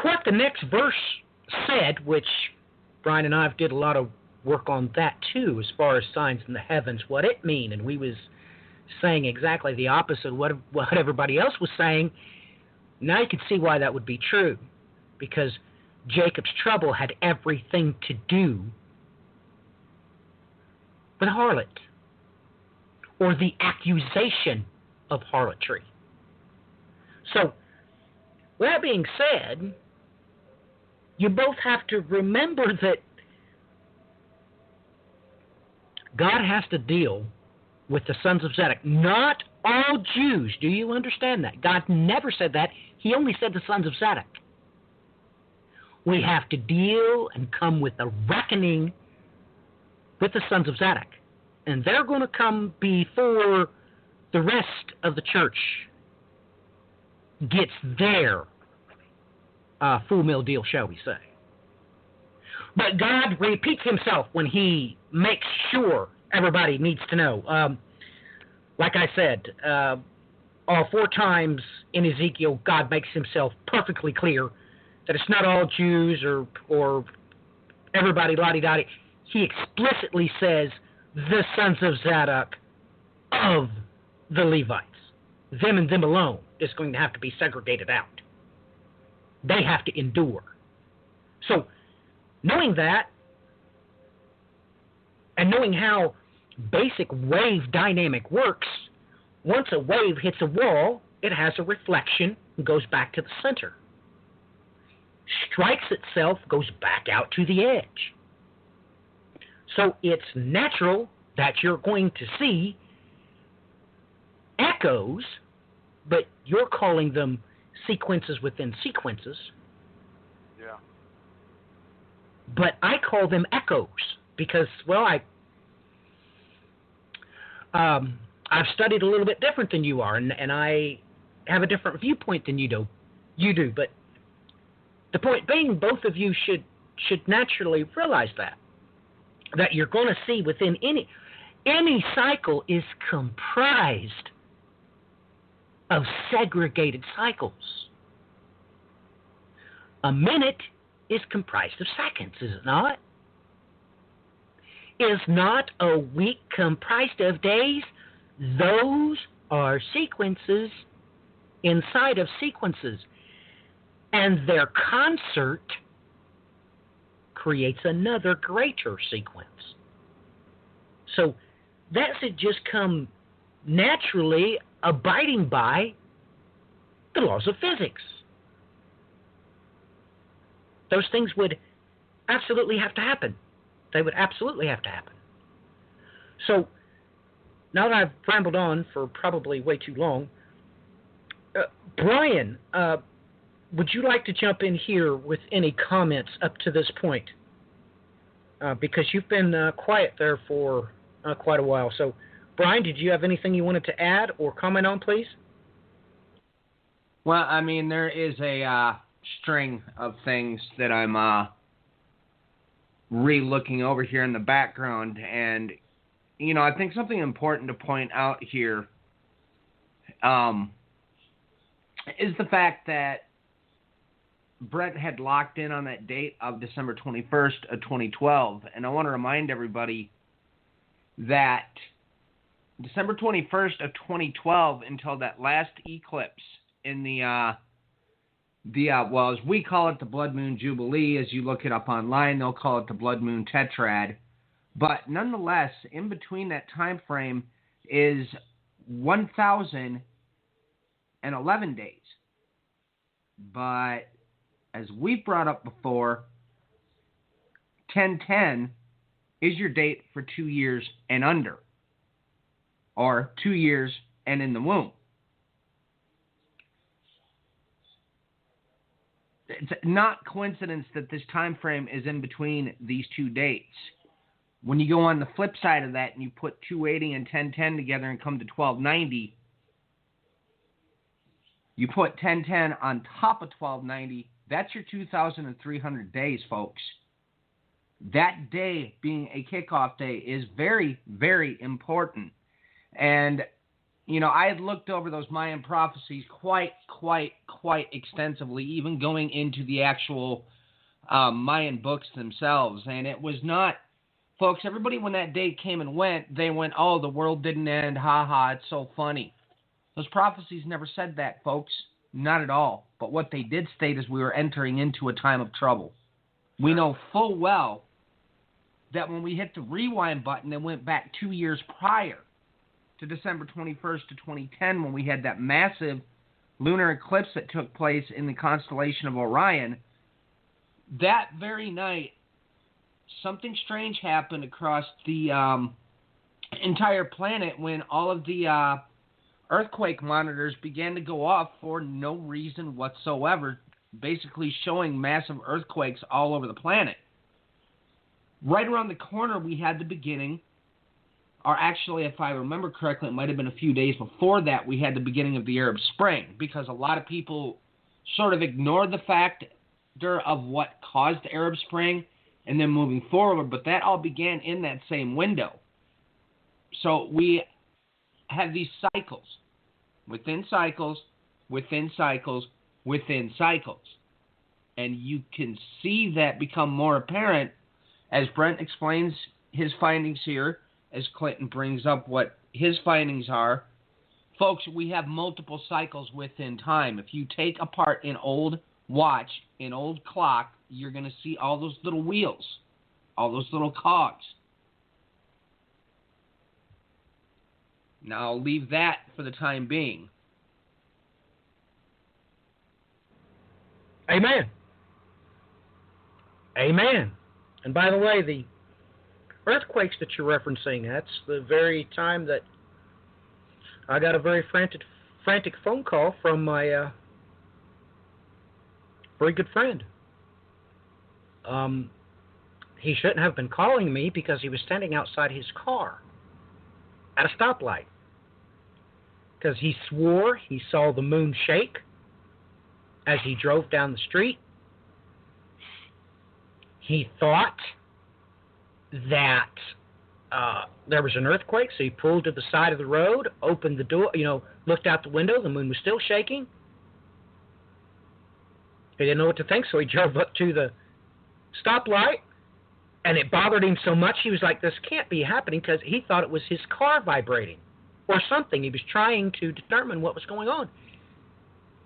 what the next verse said, which Brian and I did a lot of work on that too, as far as signs in the heavens, what it mean, and we was saying exactly the opposite of what everybody else was saying. Now you can see why that would be true, because Jacob's trouble had everything to do with harlot, or the accusation of harlotry. So, with that being said, you both have to remember that God has to deal with the sons of Zadok. Not all Jews. Do you understand that? God never said that. He only said the sons of Zadok. We have to deal and come with a reckoning with the sons of Zadok. And they're going to come before the rest of the church gets their full meal deal, shall we say. But God repeats himself when he makes sure everybody needs to know. Like I said, all 4 times in Ezekiel, God makes himself perfectly clear that it's not all Jews or everybody la-di-da-di. He explicitly says the sons of Zadok of the Levites. Them and them alone is going to have to be segregated out. They have to endure. So, knowing that, and knowing how basic wave dynamic works, once a wave hits a wall, it has a reflection and goes back to the center. Strikes itself, goes back out to the edge. So it's natural that you're going to see echoes, but you're calling them sequences within sequences. Yeah. But I call them echoes because, well, I've studied a little bit different than you are, and I have a different viewpoint than you do. But the point being, both of you should naturally realize that you're going to see within any cycle is comprised of segregated cycles. A minute is comprised of seconds, is it not? Is not a week comprised of days? Those are sequences inside of sequences. And their concert creates another greater sequence. So that should just come naturally abiding by the laws of physics. Those things would absolutely have to happen. They would absolutely have to happen. So, now that I've rambled on for probably way too long, Brian, would you like to jump in here with any comments up to this point? Because you've been quiet there for quite a while. So, Brian, did you have anything you wanted to add or comment on, please? Well, I mean, there is a string of things that I'm re-looking over here in the background. And, you know, I think something important to point out here is the fact that Brent had locked in on that date of December 21st of 2012. And I want to remind everybody that December 21st of 2012 until that last eclipse in well, as we call it, the Blood Moon Jubilee. As you look it up online, they'll call it the Blood Moon Tetrad. But nonetheless, in between that time frame is 1,011 days. But as we've brought up before, 1010 is your date for 2 years and under, or 2 years and in the womb. It's not coincidence that this time frame is in between these two dates. When you go on the flip side of that and you put 280 and 1010 together and come to 1290, you put 1010 on top of 1290, that's your 2,300 days, folks. That day being a kickoff day is very, very important. And, you know, I had looked over those Mayan prophecies quite extensively, even going into the actual Mayan books themselves. And it was not, folks, everybody when that day came and went, they went, oh, the world didn't end, ha, it's so funny. Those prophecies never said that, folks. Not at all. But what they did state is we were entering into a time of trouble. We know full well that when we hit the rewind button and went back 2 years prior to December 21st to 2010, when we had that massive lunar eclipse that took place in the constellation of Orion, that very night, something strange happened across the entire planet when all of the earthquake monitors began to go off for no reason whatsoever, basically showing massive earthquakes all over the planet. Right around the corner, we had the beginning, or actually, if I remember correctly, it might have been a few days before that, we had the beginning of the Arab Spring, because a lot of people sort of ignored the factor of what caused the Arab Spring and then moving forward, but that all began in that same window. So we have these cycles, within cycles, within cycles, within cycles. And you can see that become more apparent as Brent explains his findings here, as Clinton brings up what his findings are. Folks, we have multiple cycles within time. If you take apart an old watch, an old clock, you're going to see all those little wheels, all those little cogs. Now, I'll leave that for the time being. Amen. Amen. And by the way, the earthquakes that you're referencing, that's the very time that I got a very frantic phone call from my very good friend. He shouldn't have been calling me because he was standing outside his car at a stoplight. Because he swore he saw the moon shake as he drove down the street. He thought that there was an earthquake, so he pulled to the side of the road, opened the door, looked out the window. The moon was still shaking. He didn't know what to think, so he drove up to the stoplight, and it bothered him so much, he was like, this can't be happening, because he thought it was his car vibrating or something. He was trying to determine what was going on.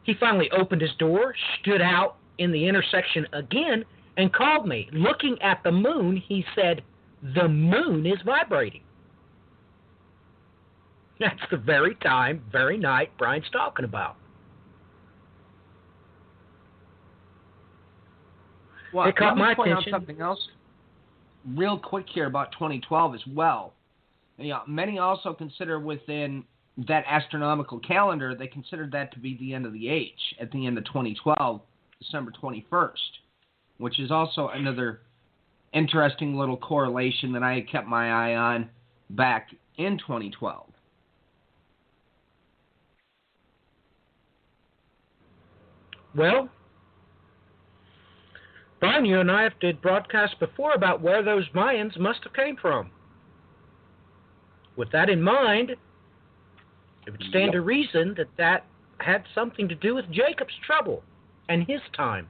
He finally opened his door, stood out in the intersection again, and called me. Looking at the moon, he said, the moon is vibrating. That's the very time, very night Brian's talking about. Well, it caught my point attention. Out something else real quick here about 2012 as well. Many also consider within that astronomical calendar, they considered that to be the end of the age at the end of 2012. December 21st, which is also another interesting little correlation that I had kept my eye on back in 2012. Well, Brian, you and I have did broadcasts before about where those Mayans must have came from. With that in mind, it would stand to reason that that had something to do with Jacob's trouble and his time.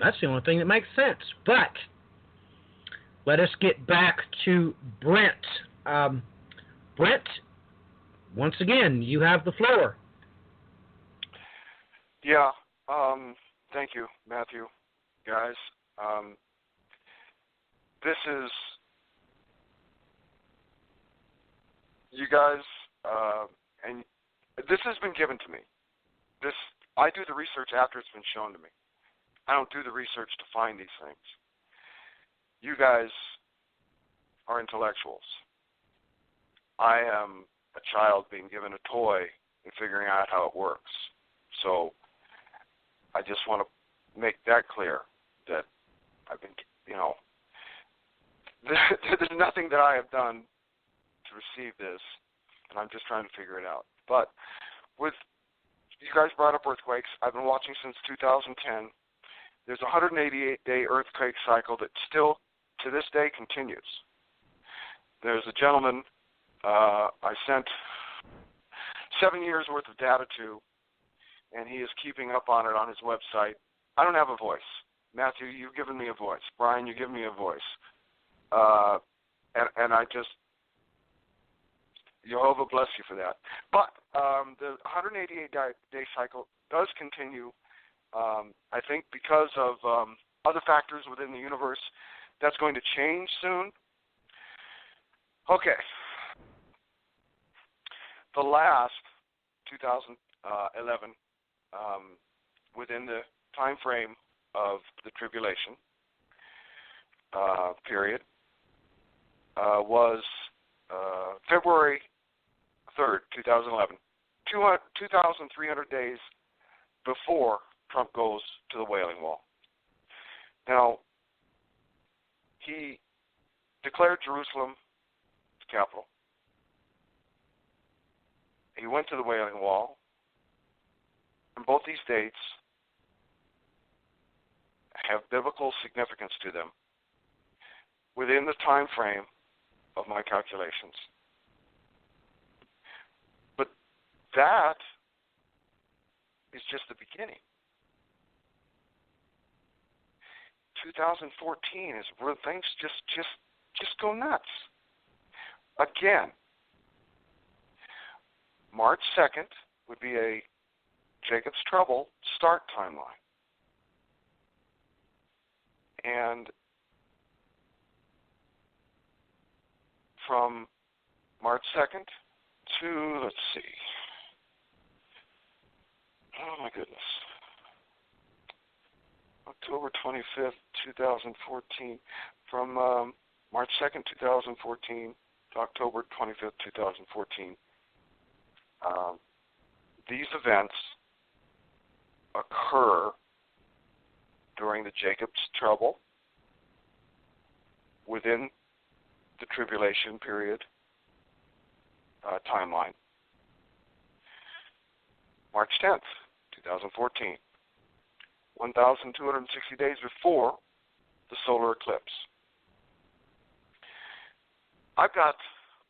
That's the only thing that makes sense. But let us get back to Brent. Brent, once again, you have the floor. Yeah. Thank you, Matthew. Guys, this is you guys, and this has been given to me. I do the research after it's been shown to me. I don't do the research to find these things. You guys are intellectuals. I am a child being given a toy and figuring out how it works. So I just want to make that clear that I've been, there's nothing that I have done to receive this, and I'm just trying to figure it out. But with you guys brought up earthquakes. I've been watching since 2010. There's a 188-day earthquake cycle that still, to this day, continues. There's a gentleman I sent 7 years' worth of data to, and he is keeping up on it on his website. I don't have a voice. Matthew, you've given me a voice. Brian, you give me a voice. And I just, Jehovah bless you for that. But the 188-day cycle does continue, I think, because of other factors within the universe. That's going to change soon. Okay. The last 2011, within the time frame of the tribulation period, was February 3rd, 2011, 2,300 days before Trump goes to the Wailing Wall. Now, he declared Jerusalem the capital. He went to the Wailing Wall, and both these dates have biblical significance to them within the time frame of my calculations. But that is just the beginning. 2014 is where things just go nuts. Again, March 2nd would be a Jacob's Trouble start timeline. And from March 2nd to, let's see, oh my goodness, October 25th, 2014, from March 2nd, 2014 to October 25th, 2014, these events occur during the Jacob's Trouble, within the tribulation period timeline. March 10th, 2014, 1,260 days before the solar eclipse. I've got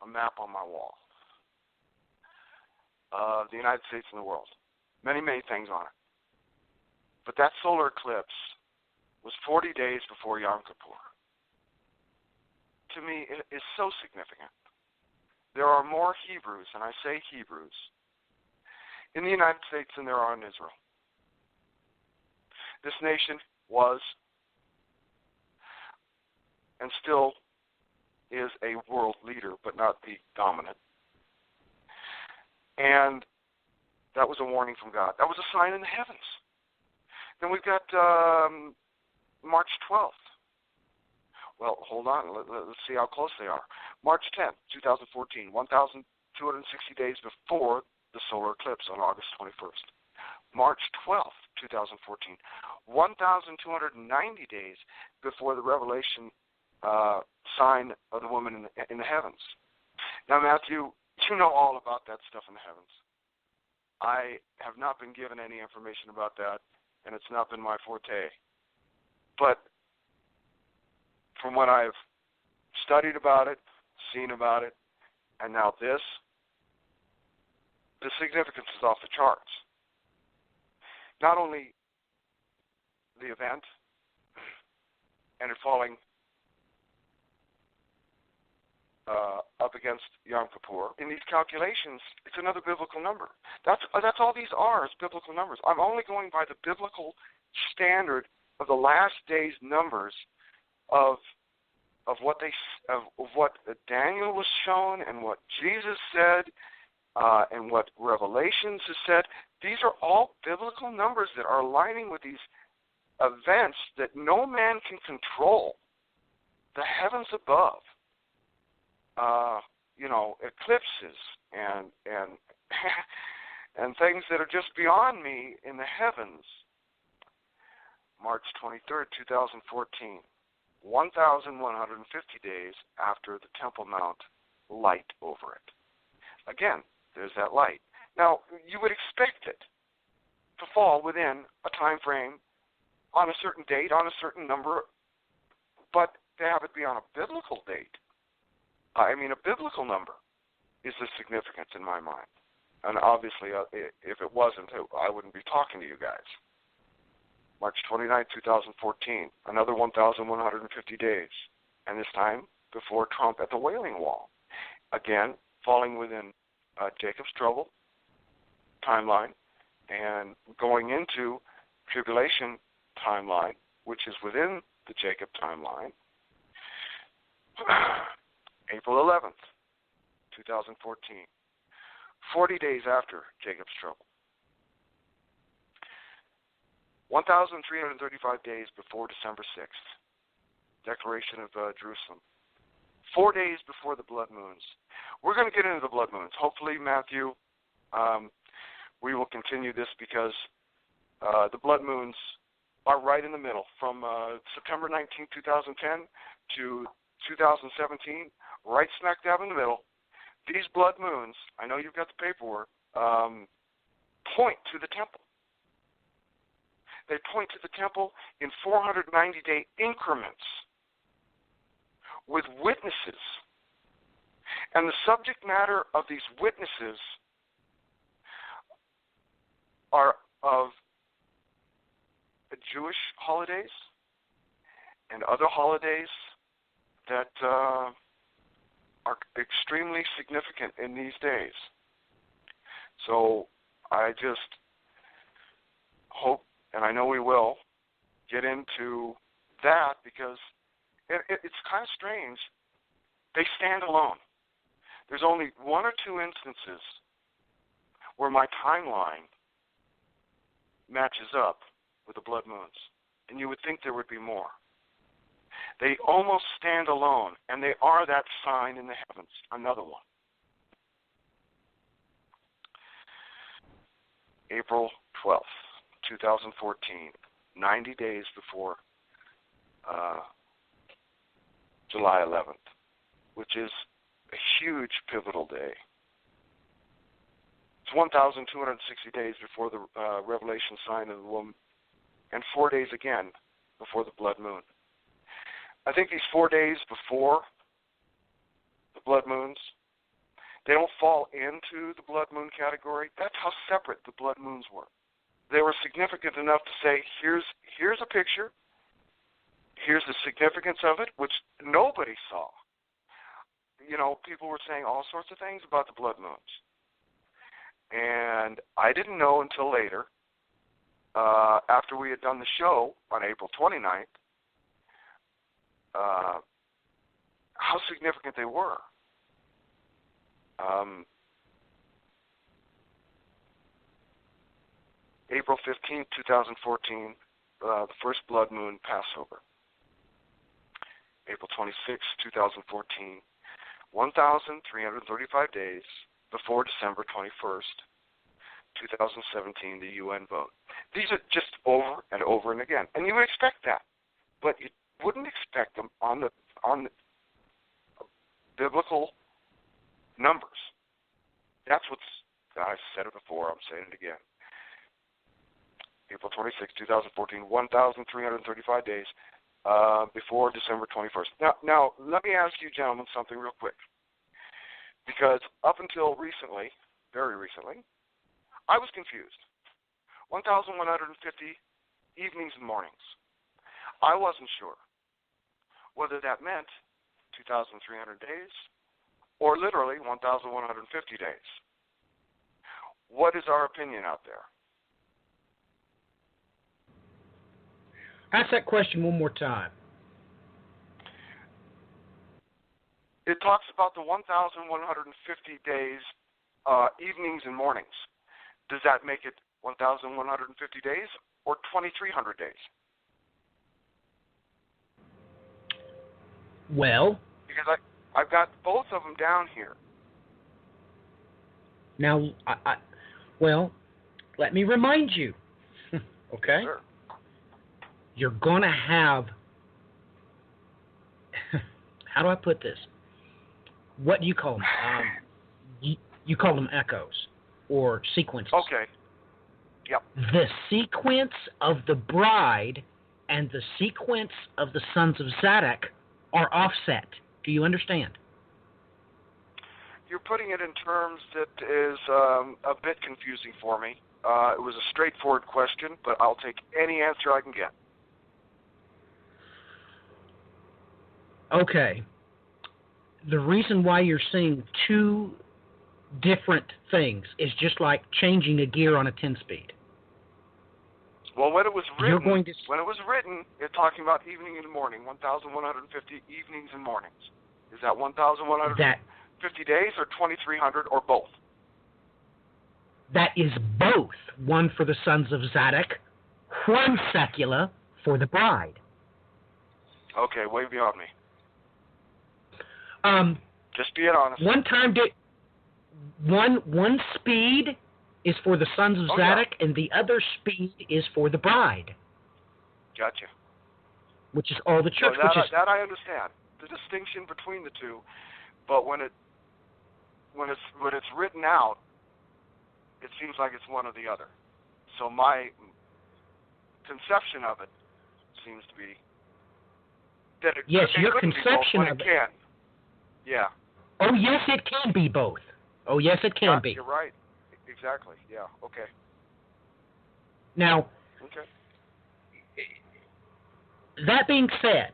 a map on my wall of the United States and the world. Many, many things on it. But that solar eclipse was 40 days before Yom Kippur. To me, it is so significant. There are more Hebrews, and I say Hebrews, in the United States than there are in Israel. This nation was and still is a world leader, but not the dominant. And that was a warning from God. That was a sign in the heavens. Then we've got March 12th. Well, hold on. Let's see how close they are. March 10th, 2014, 1,260 days before the solar eclipse on August 21st. March 12th, 2014, 1,290 days before the revelation sign of the woman in the heavens. Now, Matthew, you know all about that stuff in the heavens. I have not been given any information about that, and it's not been my forte. But from what I've studied about it, seen about it, and now this, the significance is off the charts. Not only the event and it falling up against Yom Kippur, in these calculations, it's another biblical number. That's all these are, is biblical numbers. I'm only going by the biblical standard of the last days numbers of what Daniel was shown and what Jesus said and what Revelations has said. These are all biblical numbers that are aligning with these events that no man can control. The heavens above, eclipses and and things that are just beyond me in the heavens. March 23rd, 2014, 1,150 days after the Temple Mount light over it. Again, there's that light. Now, you would expect it to fall within a time frame on a certain date, on a certain number, but to have it be on a biblical date, a biblical number, is the significance in my mind. And obviously, if it wasn't, I wouldn't be talking to you guys. March 29, 2014, another 1,150 days, and this time before Trump at the Wailing Wall. Again, falling within Jacob's trouble timeline and going into tribulation timeline, which is within the Jacob timeline. April 11th, 2014, 40 days after Jacob's trouble. 1,335 days before December 6th, Declaration of Jerusalem. 4 days before the blood moons. We're going to get into the blood moons. Hopefully, Matthew, we will continue this because the blood moons are right in the middle. From September 19, 2010 to 2017, right smack dab in the middle. These blood moons, I know you've got the paperwork, point to the temple. They point to the temple in 490-day increments with witnesses. And the subject matter of these witnesses are of Jewish holidays and other holidays that are extremely significant in these days. So I just hope, and I know we will, get into that because it's kind of strange. They stand alone. There's only one or two instances where my timeline matches up with the blood moons, and you would think there would be more. They almost stand alone, and they are that sign in the heavens. Another one. April 12th, 2014, 90 days before July 11th, which is a huge pivotal day. It's 1,260 days before the revelation sign of the woman, and 4 days again before the blood moon. I think these 4 days before the blood moons, they don't fall into the blood moon category. That's how separate the blood moons were. They were significant enough to say, here's a picture, here's the significance of it, which nobody saw. You know, people were saying all sorts of things about the blood moons. And I didn't know until later, after we had done the show on April 29th, how significant they were. April 15th, 2014, the first blood moon, Passover. April 26th, 2014, 1,335 days before December 21st, 2017, the UN vote. These are just over and over and again. And you would expect that. But you wouldn't expect them on the biblical numbers. That's what's, I said it before, I'm saying it again. April 26, 2014, 1,335 days before December 21st. Now, let me ask you gentlemen something real quick. Because up until recently, very recently, I was confused. 1,150 evenings and mornings. I wasn't sure whether that meant 2,300 days or literally 1,150 days. What is our opinion out there? Ask that question one more time. It talks about the 1,150 days, evenings and mornings. Does that make it 1,150 days or 2,300 days? Well, because I've got both of them down here. Now, well, let me remind you, okay? Sure. You're going to have, how do I put this? What do you call them? You call them echoes or sequences. Okay. Yep. The sequence of the bride and the sequence of the sons of Zadok are offset. Do you understand? You're putting it in terms that is a bit confusing for me. It was a straightforward question, but I'll take any answer I can get. Okay. The reason why you're seeing two different things is just like changing a gear on a 10-speed. Well, when it was written, it's talking about evening and morning, 1,150 evenings and mornings. Is that 1,150 days or 2,300 or both? That is both. One for the sons of Zadok, one secula for the bride. Okay, way beyond me. Just being honest. One speed is for the sons of Zadok, and the other speed is for the bride. Gotcha. Which is all the church. So that I understand the distinction between the two, but when it's written out, it seems like it's one or the other. So my conception of it seems to be that it, yes, it your couldn't conception be both, of it. Can. Yeah. Oh yes, it can be both. Oh yes, it can be. You're right. Exactly. Yeah. Okay. Now. Okay. That being said,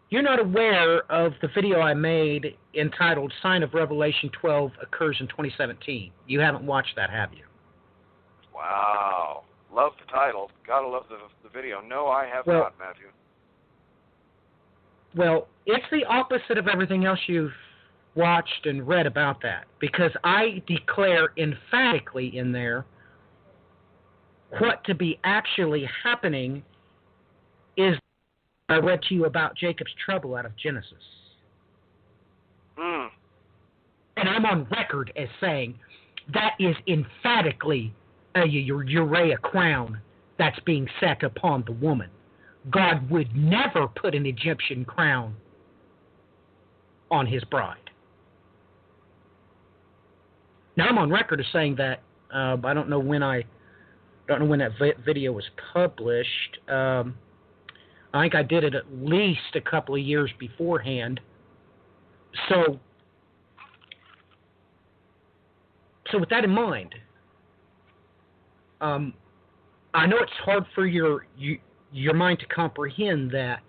you're not aware of the video I made entitled Sign of Revelation 12 Occurs in 2017. You haven't watched that, have you? Wow. Love the title. Gotta love the video. No, I have not, Matthew. Well, it's the opposite of everything else you've watched and read about that, because I declare emphatically in there what to be actually happening is I read to you about Jacob's trouble out of Genesis. Mm. And I'm on record as saying that is emphatically a Uriah crown that's being set upon the woman. God would never put an Egyptian crown on his bride. Now I'm on record as saying that. I don't know when that video was published. I think I did it at least a couple of years beforehand. So with that in mind, I know it's hard for your mind to comprehend that.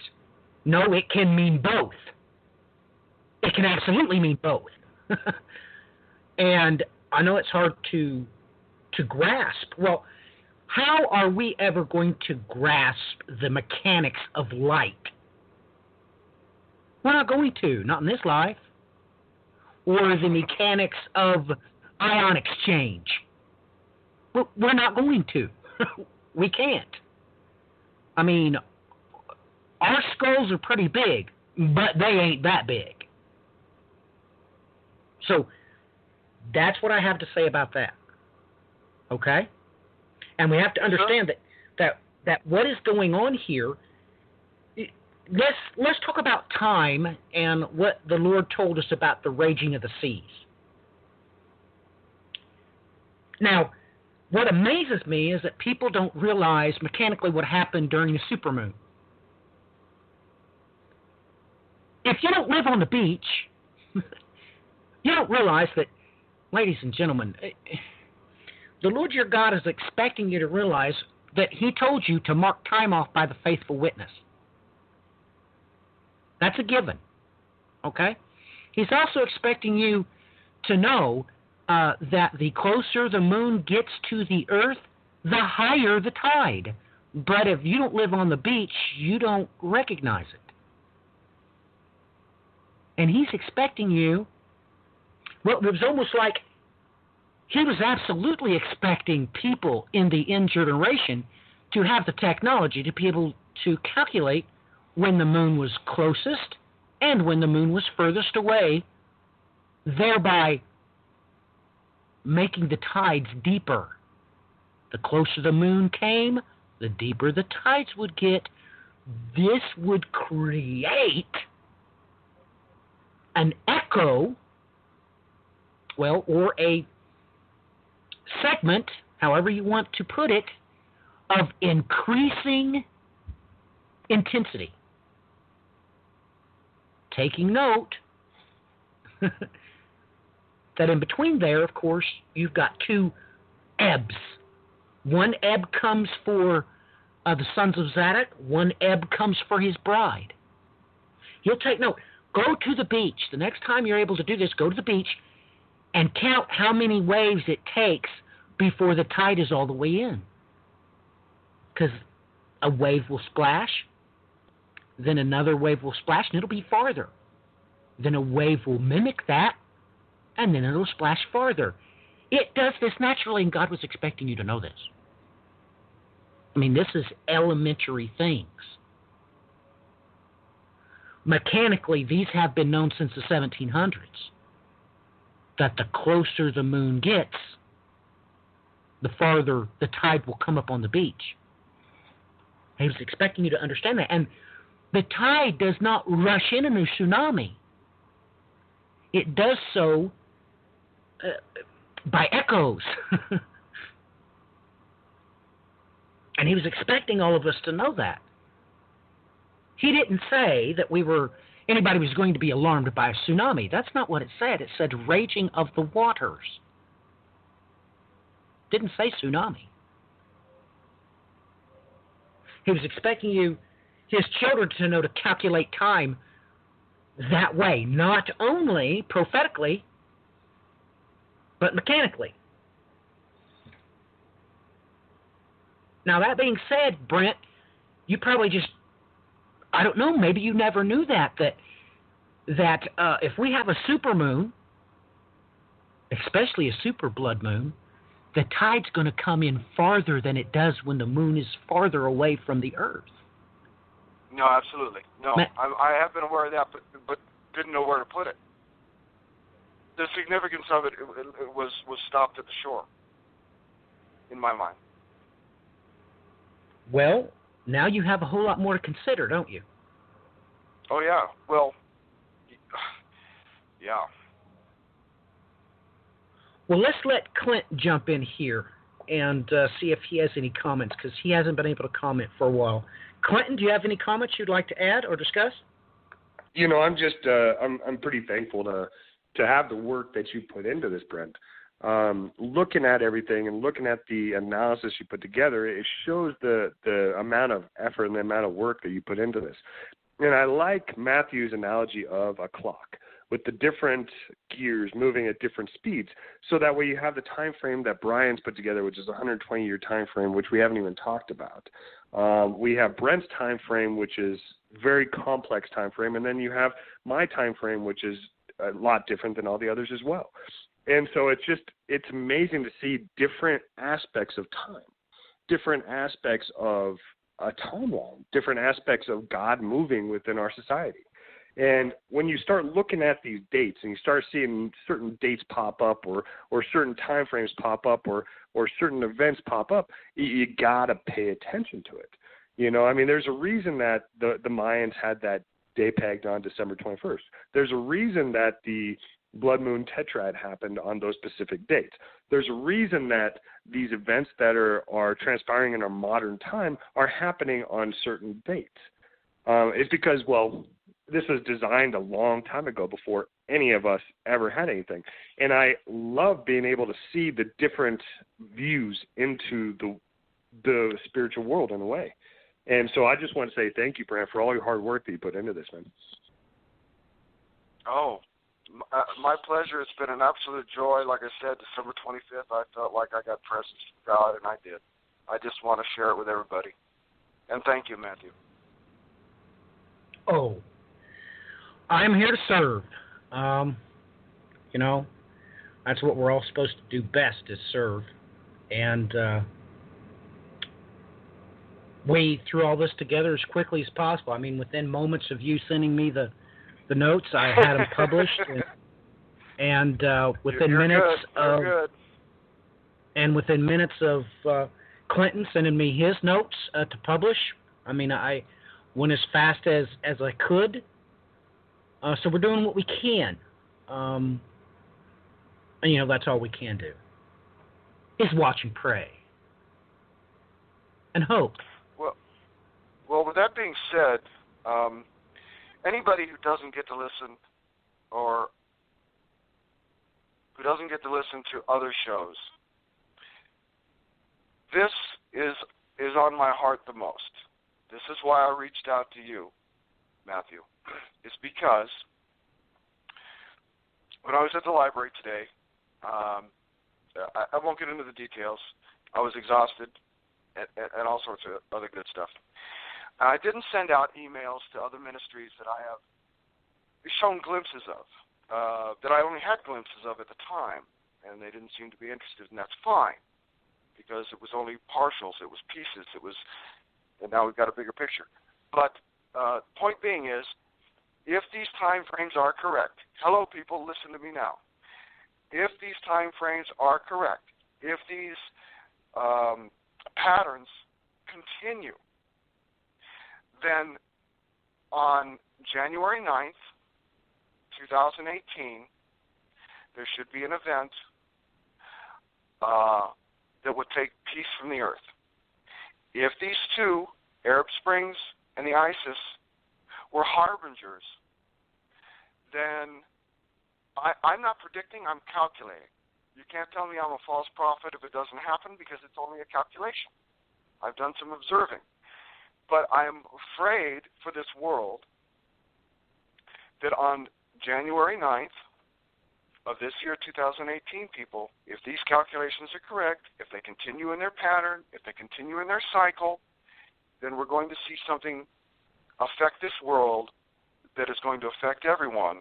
No, it can mean both. It can absolutely mean both. And I know it's hard to grasp. Well, how are we ever going to grasp the mechanics of light? We're not going to, not in this life. Or the mechanics of ion exchange. We're not going to. We can't. I mean, our skulls are pretty big, but they ain't that big. So that's what I have to say about that. Okay? And we have to understand that what is going on here. Let's talk about time and what the Lord told us about the raging of the seas. Now, what amazes me is that people don't realize mechanically what happened during the supermoon. If you don't live on the beach, you don't realize that, ladies and gentlemen, the Lord your God is expecting you to realize that He told you to mark time off by the faithful witness. That's a given, okay? He's also expecting you to know that the closer the moon gets to the earth, the higher the tide. But if you don't live on the beach, you don't recognize it. And He's expecting you, well, it was almost like He was absolutely expecting people in the end generation to have the technology to be able to calculate when the moon was closest and when the moon was furthest away, thereby making the tides deeper. The closer the moon came, the deeper the tides would get. This would create an echo, well, or a segment, however you want to put it, of increasing intensity. Taking note that in between there, of course, you've got two ebbs. One ebb comes for the sons of Zadok. One ebb comes for his bride. You'll take note. Go to the beach. The next time you're able to do this, go to the beach and count how many waves it takes before the tide is all the way in. Because a wave will splash, then another wave will splash, and it'll be farther. Then a wave will mimic that, and then it'll splash farther. It does this naturally, and God was expecting you to know this. I mean, this is elementary things. Mechanically, these have been known since the 1700s, that the closer the moon gets, the farther the tide will come up on the beach. He was expecting you to understand that. And the tide does not rush in a tsunami. It does so by echoes. And He was expecting all of us to know that. He didn't say that anybody was going to be alarmed by a tsunami. That's not what it said. It said raging of the waters. It didn't say tsunami. He was expecting His children, to know to calculate time that way, not only prophetically, but mechanically. Now, that being said, Brent, you probably just, I don't know, maybe you never knew that if we have a supermoon, especially a super blood moon, the tide's going to come in farther than it does when the moon is farther away from the earth. No, absolutely. No, I have been aware of that, but didn't know where to put it. The significance of it was stopped at the shore, in my mind. Well, now you have a whole lot more to consider, don't you? Oh, yeah. Well, yeah. Well, let's let Clint jump in here and see if he has any comments, because he hasn't been able to comment for a while. Clinton, do you have any comments you'd like to add or discuss? You know, I'm just I'm pretty thankful to have the work that you put into this, Brent. Looking at everything and looking at the analysis you put together, it shows the amount of effort and the amount of work that you put into this. And I like Matthew's analogy of a clock with the different gears moving at different speeds, so that way you have the time frame that Brian's put together, which is a 120-year time frame, which we haven't even talked about. We have Brent's time frame, which is very complex time frame, and then you have my time frame, which is a lot different than all the others as well. And so it's amazing to see different aspects of time, different aspects of a timeline, different aspects of God moving within our society. And when you start looking at these dates and you start seeing certain dates pop up or certain time frames pop up or certain events pop up, you got to pay attention to it. You know, I mean, there's a reason that the Mayans had that day pegged on December 21st. There's a reason that the blood moon tetrad happened on those specific dates. There's a reason that these events that are transpiring in our modern time are happening on certain dates. It's because, well, this was designed a long time ago before any of us ever had anything. And I love being able to see the different views into the spiritual world in a way. And so I just want to say thank you, Brent, for all your hard work that you put into this, man. Oh, my pleasure. It's been an absolute joy. Like I said, December 25th, I felt like I got presence from God, and I did. I just want to share it with everybody. And thank you, Matthew. Oh, I'm here to serve. You know, that's what we're all supposed to do best, is serve. And we threw all this together as quickly as possible. I mean, within moments of you sending me the notes, I had them published, and within You're minutes good. You're good. And within minutes of Clinton sending me his notes to publish, I mean, I went as fast as I could. So we're doing what we can. And, you know, that's all we can do, is watch and pray and hope. Well, with that being said, anybody who doesn't get to listen or who doesn't get to listen to other shows, this is on my heart the most. This is why I reached out to you, Matthew. It's because when I was at the library today, I won't get into the details. I was exhausted and all sorts of other good stuff. I didn't send out emails to other ministries that I have shown glimpses of, that I only had glimpses of at the time, and they didn't seem to be interested, and that's fine, because it was only partials, it was pieces, and now we've got a bigger picture. But point being is, if these time frames are correct, hello people, listen to me now. If these time frames are correct, if these patterns continue, then on January 9th, 2018, there should be an event that would take peace from the earth. If these two, Arab Springs and the ISIS, were harbingers, then I'm not predicting, I'm calculating. You can't tell me I'm a false prophet if it doesn't happen, because it's only a calculation. I've done some observing. But I'm afraid for this world that on January 9th of this year, 2018, people, if these calculations are correct, if they continue in their pattern, if they continue in their cycle, then we're going to see something affect this world that is going to affect everyone.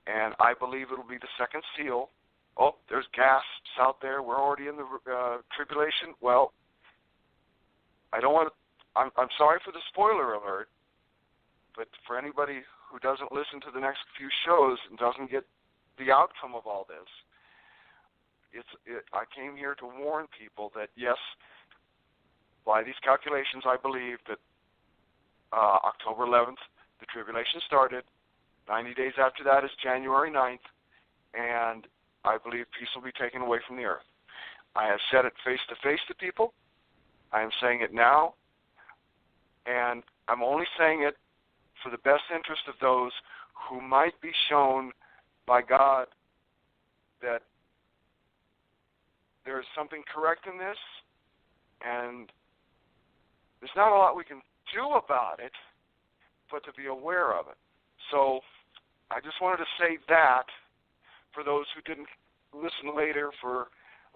And I believe it'll be the second seal. Oh, there's gasps out there. We're already in the tribulation. Well, I don't want to. I'm sorry for the spoiler alert, but for anybody who doesn't listen to the next few shows and doesn't get the outcome of all this, I came here to warn people that, yes, by these calculations, I believe that October 11th, the tribulation started. 90 days after that is January 9th, and I believe peace will be taken away from the earth. I have said it face-to-face to people. I am saying it now. And I'm only saying it for the best interest of those who might be shown by God that there is something correct in this, and there's not a lot we can do about it, but to be aware of it. So I just wanted to say that for those who didn't listen later for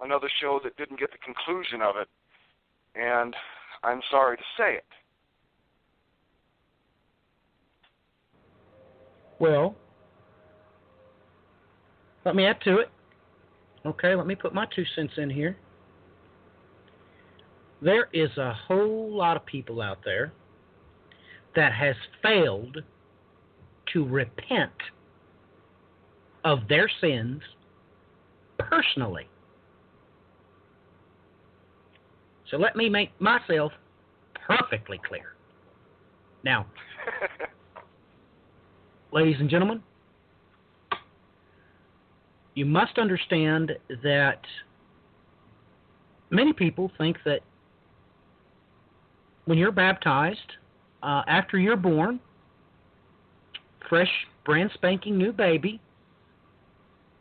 another show that didn't get the conclusion of it, and I'm sorry to say it. Well, let me add to it. Okay, let me put my 2 cents in here. There is a whole lot of people out there that has failed to repent of their sins personally. So let me make myself perfectly clear. Now, ladies and gentlemen, you must understand that many people think that when you're baptized, after you're born, fresh, brand spanking new baby,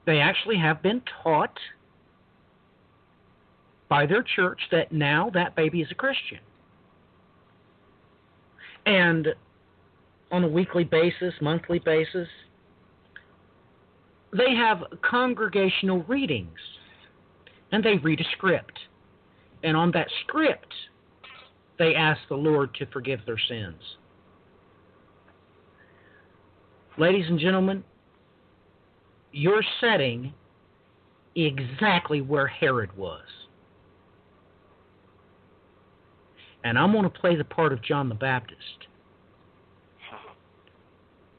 they actually have been taught by their church that now that baby is a Christian. And on a weekly basis, monthly basis, they have congregational readings, and they read a script. And on that script, they ask the Lord to forgive their sins. Ladies and gentlemen, you're setting exactly where Herod was. And I'm going to play the part of John the Baptist.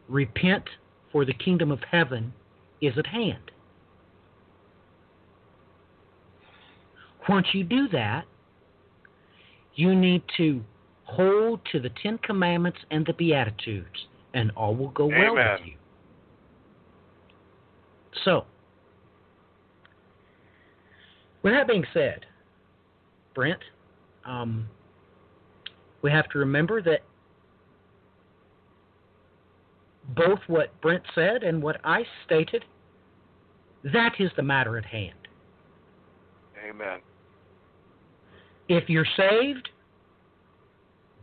Repent, for the kingdom of heaven is at hand. Once you do that, you need to hold to the Ten Commandments and the Beatitudes, and all will go well with you. So, with that being said, Brent, we have to remember that both what Brent said and what I stated, that is the matter at hand. Amen. If you're saved,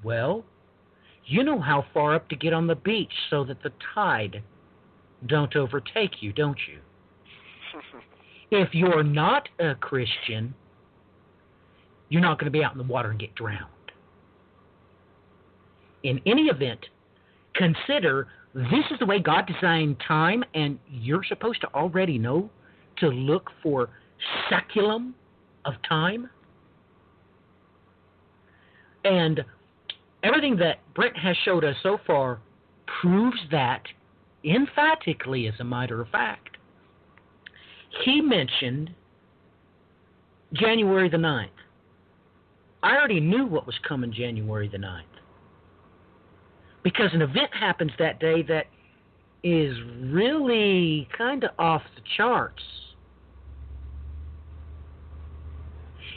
well, you know how far up to get on the beach so that the tide don't overtake you, don't you? If you're not a Christian, you're not going to be out in the water and get drowned. In any event, consider this is the way God designed time, and you're supposed to already know to look for saculum of time. And everything that Brent has showed us so far proves that emphatically, as a matter of fact. He mentioned January the 9th. I already knew what was coming January the 9th. Because an event happens that day that is really kind of off the charts.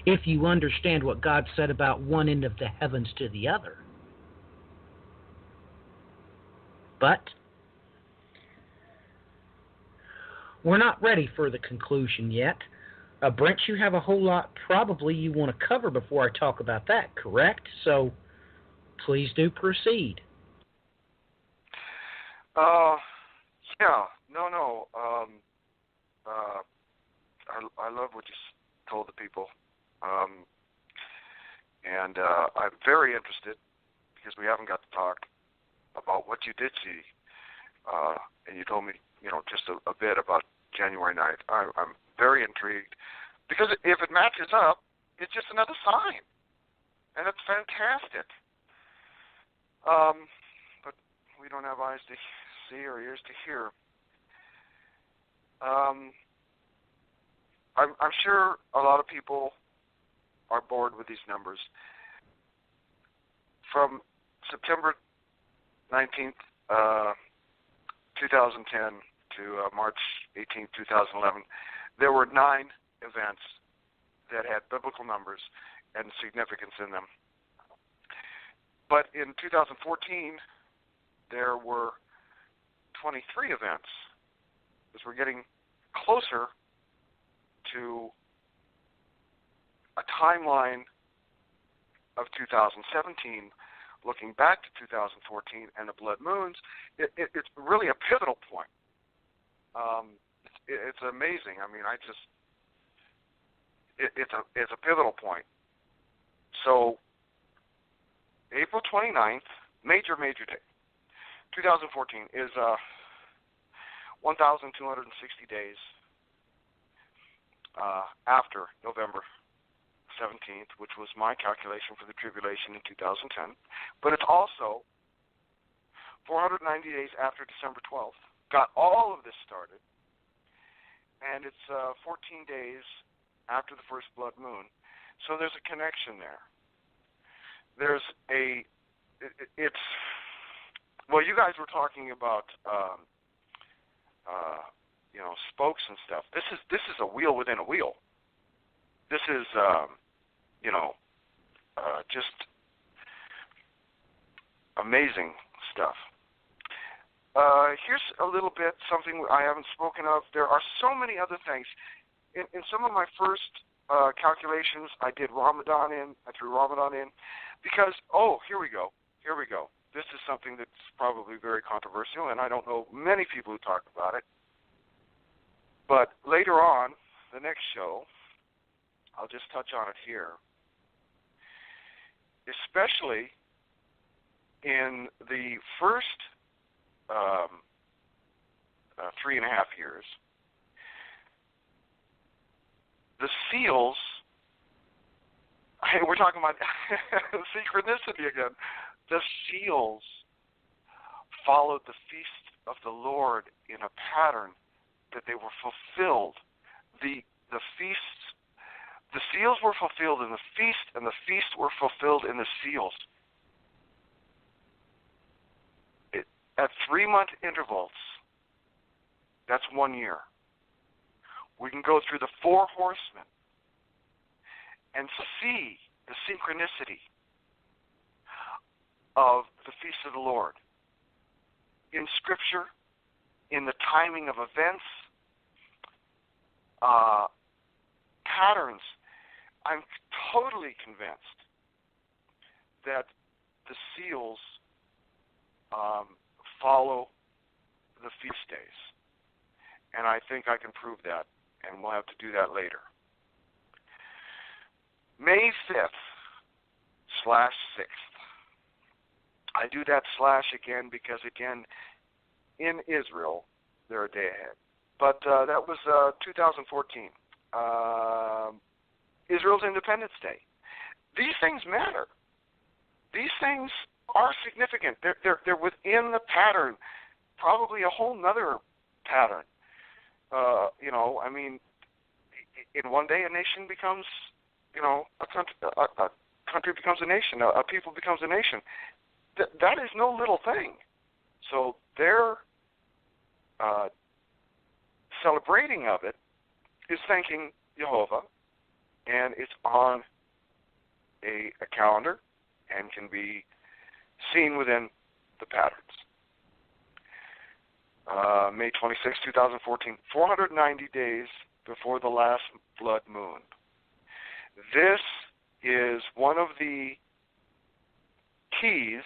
If you understand what God said about one end of the heavens to the other. But we're not ready for the conclusion yet. Brent, you have a whole lot probably you want to cover before I talk about that, correct? So please do proceed. Yeah, no. I love what you told the people. And I'm very interested, because we haven't got to talk about what you did see. And you told me, just a bit about January 9th. I'm very intrigued, because if it matches up, it's just another sign. And it's fantastic. But we don't have eyes to see or ears to hear. I'm sure a lot of people are bored with these numbers. From September 19th, 2010 to March 18th, 2011, there were 9 events that had biblical numbers and significance in them. But in 2014, there were 23 events, as we're getting closer to a timeline of 2017, looking back to 2014 and the blood moons. It's really a pivotal point. It's amazing. I mean, it's a pivotal point. So April 29th, major day, 2014 is 1,260 days after November 17th, which was my calculation for the tribulation in 2010. But it's also 490 days after December 12th. Got all of this started, and it's 14 days after the first blood moon. So there's a connection there. There's it's well, you guys were talking about spokes and stuff. This is a wheel within a wheel. This is just amazing stuff. Here's a little bit, something I haven't spoken of. There are so many other things. In some of my first calculations, I did Ramadan in. I threw Ramadan in because, here we go. This is something that's probably very controversial, and I don't know many people who talk about it. But later on, the next show, I'll just touch on it here. Especially in the first 3.5 years, the seals, we're talking about synchronicity again, the seals followed the feast of the Lord in a pattern that they were fulfilled. The feasts, the seals were fulfilled in the feast, and the feasts were fulfilled in the seals. At 3-month intervals, that's 1 year. We can go through the 4 horsemen and see the synchronicity of the feast of the Lord in Scripture, in the timing of events, patterns. I'm totally convinced that the seals follow the feast days. And I think I can prove that, and we'll have to do that later. May 5th/6th. I do that slash again because, again, in Israel, they're a day ahead. But that was 2014. Israel's Independence Day. These things matter. These things are significant. They're within the pattern, probably a whole nother pattern. In one day a nation becomes, a country becomes a nation, a people becomes a nation. That is no little thing. So their celebrating of it is thanking Jehovah, and it's on a calendar and can be seen within the patterns. May 26, 2014, 490 days before the last blood moon. This is one of the keys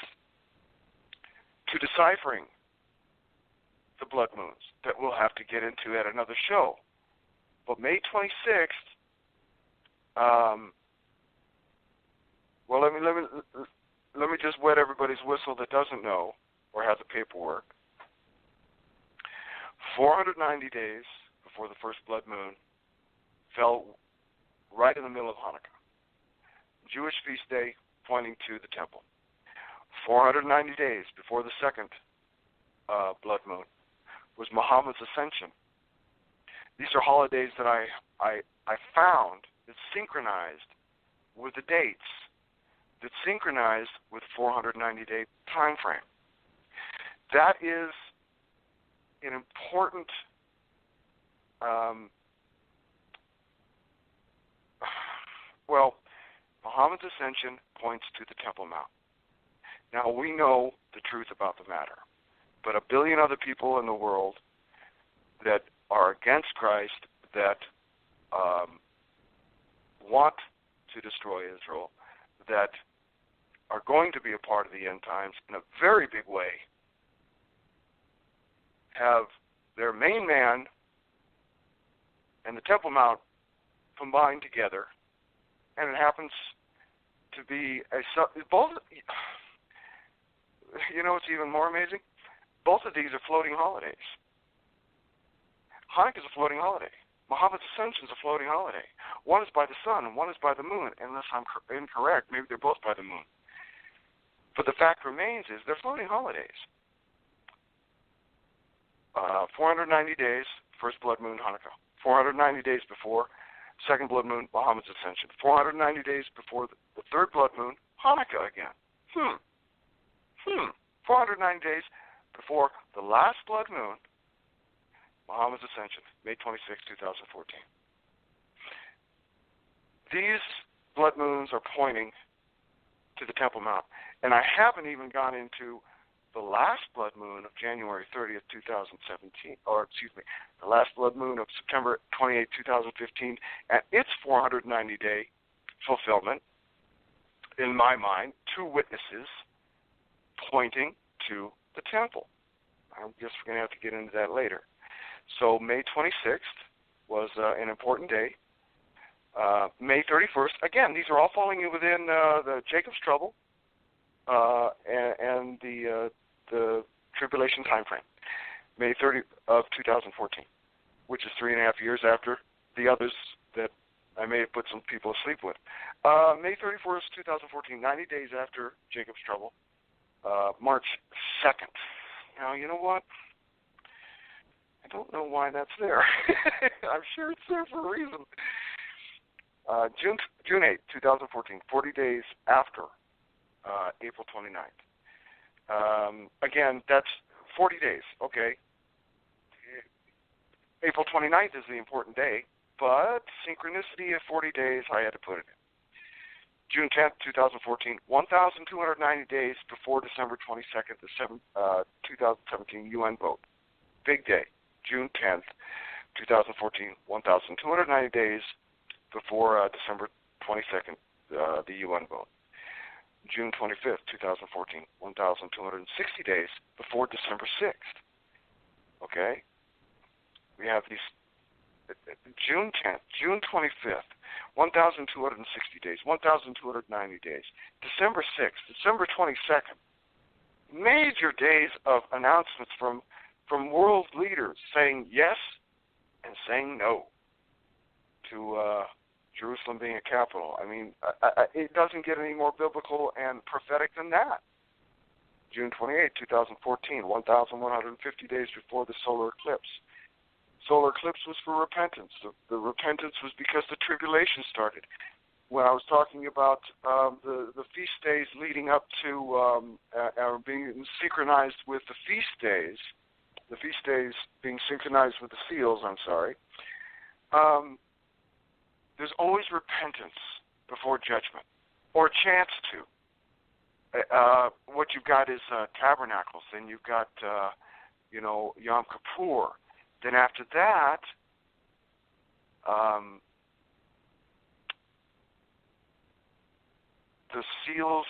to deciphering the blood moons that we'll have to get into at another show. But May 26th, let me just wet everybody's whistle that doesn't know or has the paperwork. 490 days before the first blood moon fell right in the middle of Hanukkah. Jewish feast day pointing to the temple. 490 days before the second blood moon was Muhammad's ascension. These are holidays that I found that synchronized with the dates, that synchronized with 490-day time frame. That is an important Muhammad's ascension points to the Temple Mount. Now, we know the truth about the matter, but a billion other people in the world that are against Christ, that want to destroy Israel, that are going to be a part of the end times in a very big way, have their main man and the Temple Mount combined together, and it happens to be both. You know what's even more amazing? Both of these are floating holidays. Hanukkah is a floating holiday. Muhammad's Ascension is a floating holiday. One is by the sun and one is by the moon. Unless I'm incorrect, maybe they're both by the moon. But the fact remains is they're floating holidays. 490 days, first blood moon, Hanukkah. 490 days before second blood moon, Muhammad's ascension. 490 days before the third blood moon, Hanukkah again. 490 days before the last blood moon, Muhammad's ascension, May 26, 2014. These blood moons are pointing to the Temple Mount. And I haven't even gone into the last blood moon of January 30th, 2017, the last blood moon of September 28, 2015, and its 490-day fulfillment, in my mind, two witnesses pointing to the temple. I guess we're going to have to get into that later. So May 26th was an important day. May 31st, again, these are all falling within the Jacob's trouble and the tribulation time frame. May 30 of 2014, which is 3.5 years after the others that I may have put some people asleep with. May 31st, 2014, 90 days after Jacob's trouble. March 2nd. Now, you know what? I don't know why that's there. I'm sure it's there for a reason. June 8th, 2014, 40 days after April 29th. Again, that's 40 days, okay. April 29th is the important day, but synchronicity of 40 days, I had to put it in. June 10th, 2014, 1,290 days before December 22nd, the 2017 UN vote. Big day. June 10th, 2014, 1,290 days before December 22nd, the UN vote. June 25th, 2014, 1,260 days before December 6th. Okay? We have these June 10th, June 25th, 1,260 days, 1,290 days, December 6th, December 22nd. Major days of announcements from world leaders saying yes and saying no to Jerusalem being a capital. I mean, it doesn't get any more biblical and prophetic than that. June 28, 2014, 1,150 days before the solar eclipse. Solar eclipse was for repentance. The repentance was because the tribulation started. When I was talking about the feast days leading up to being synchronized with the feast days being synchronized with the seals, there's always repentance before judgment, or a chance to. What you've got is tabernacles, then you've got, Yom Kippur. Then after that, the seals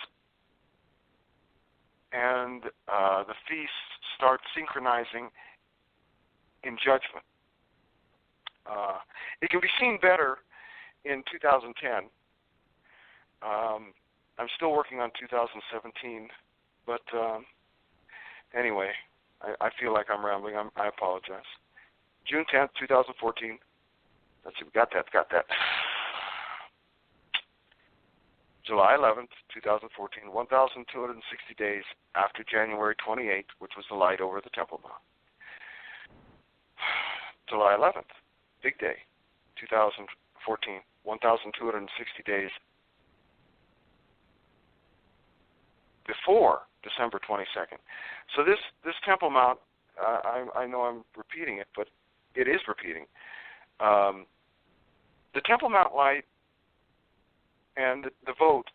and the feasts start synchronizing in judgment. It can be seen better in 2010. I'm still working on 2017, but anyway, I feel like I'm rambling. I apologize. June 10th, 2014. Let's see, we got that. July 11th, 2014, 1,260 days after January 28th, which was the light over the Temple Mount. July 11th, big day, 2014, 1,260 days before December 22nd. So this Temple Mount, I know I'm repeating it, but it is repeating. The Temple Mount light and the vote,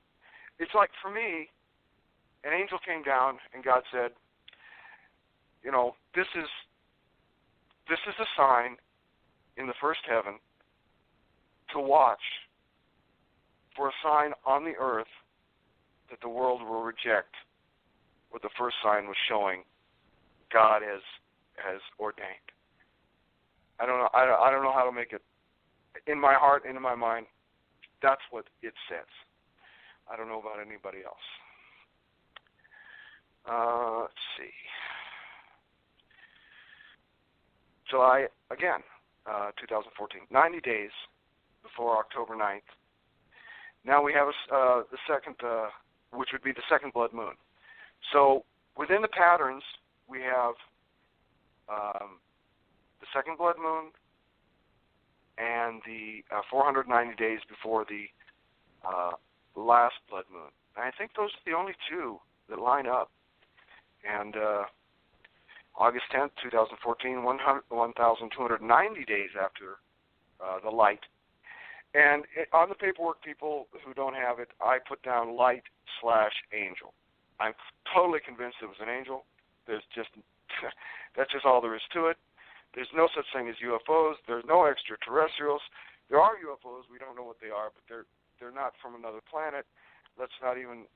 it's like, for me, an angel came down and God said, this is a sign in the first heaven to watch for a sign on the earth that the world will reject what the first sign was showing God has ordained. I don't know how to make it. In my heart and in my mind, that's what it says. I don't know about anybody else. Let's see. July, again, 2014, 90 days before October 9th. Now we have the second, which would be the second blood moon. So within the patterns, we have the second blood moon and the 490 days before the last blood moon. And I think those are the only two that line up. And August 10th, 2014, 1,290 days after the light. And on the paperwork, people who don't have it, I put down light/angel. I'm totally convinced it was an angel. There's just that's just all there is to it. There's no such thing as UFOs. There's no extraterrestrials. There are UFOs. We don't know what they are, but they're not from another planet. Let's not even.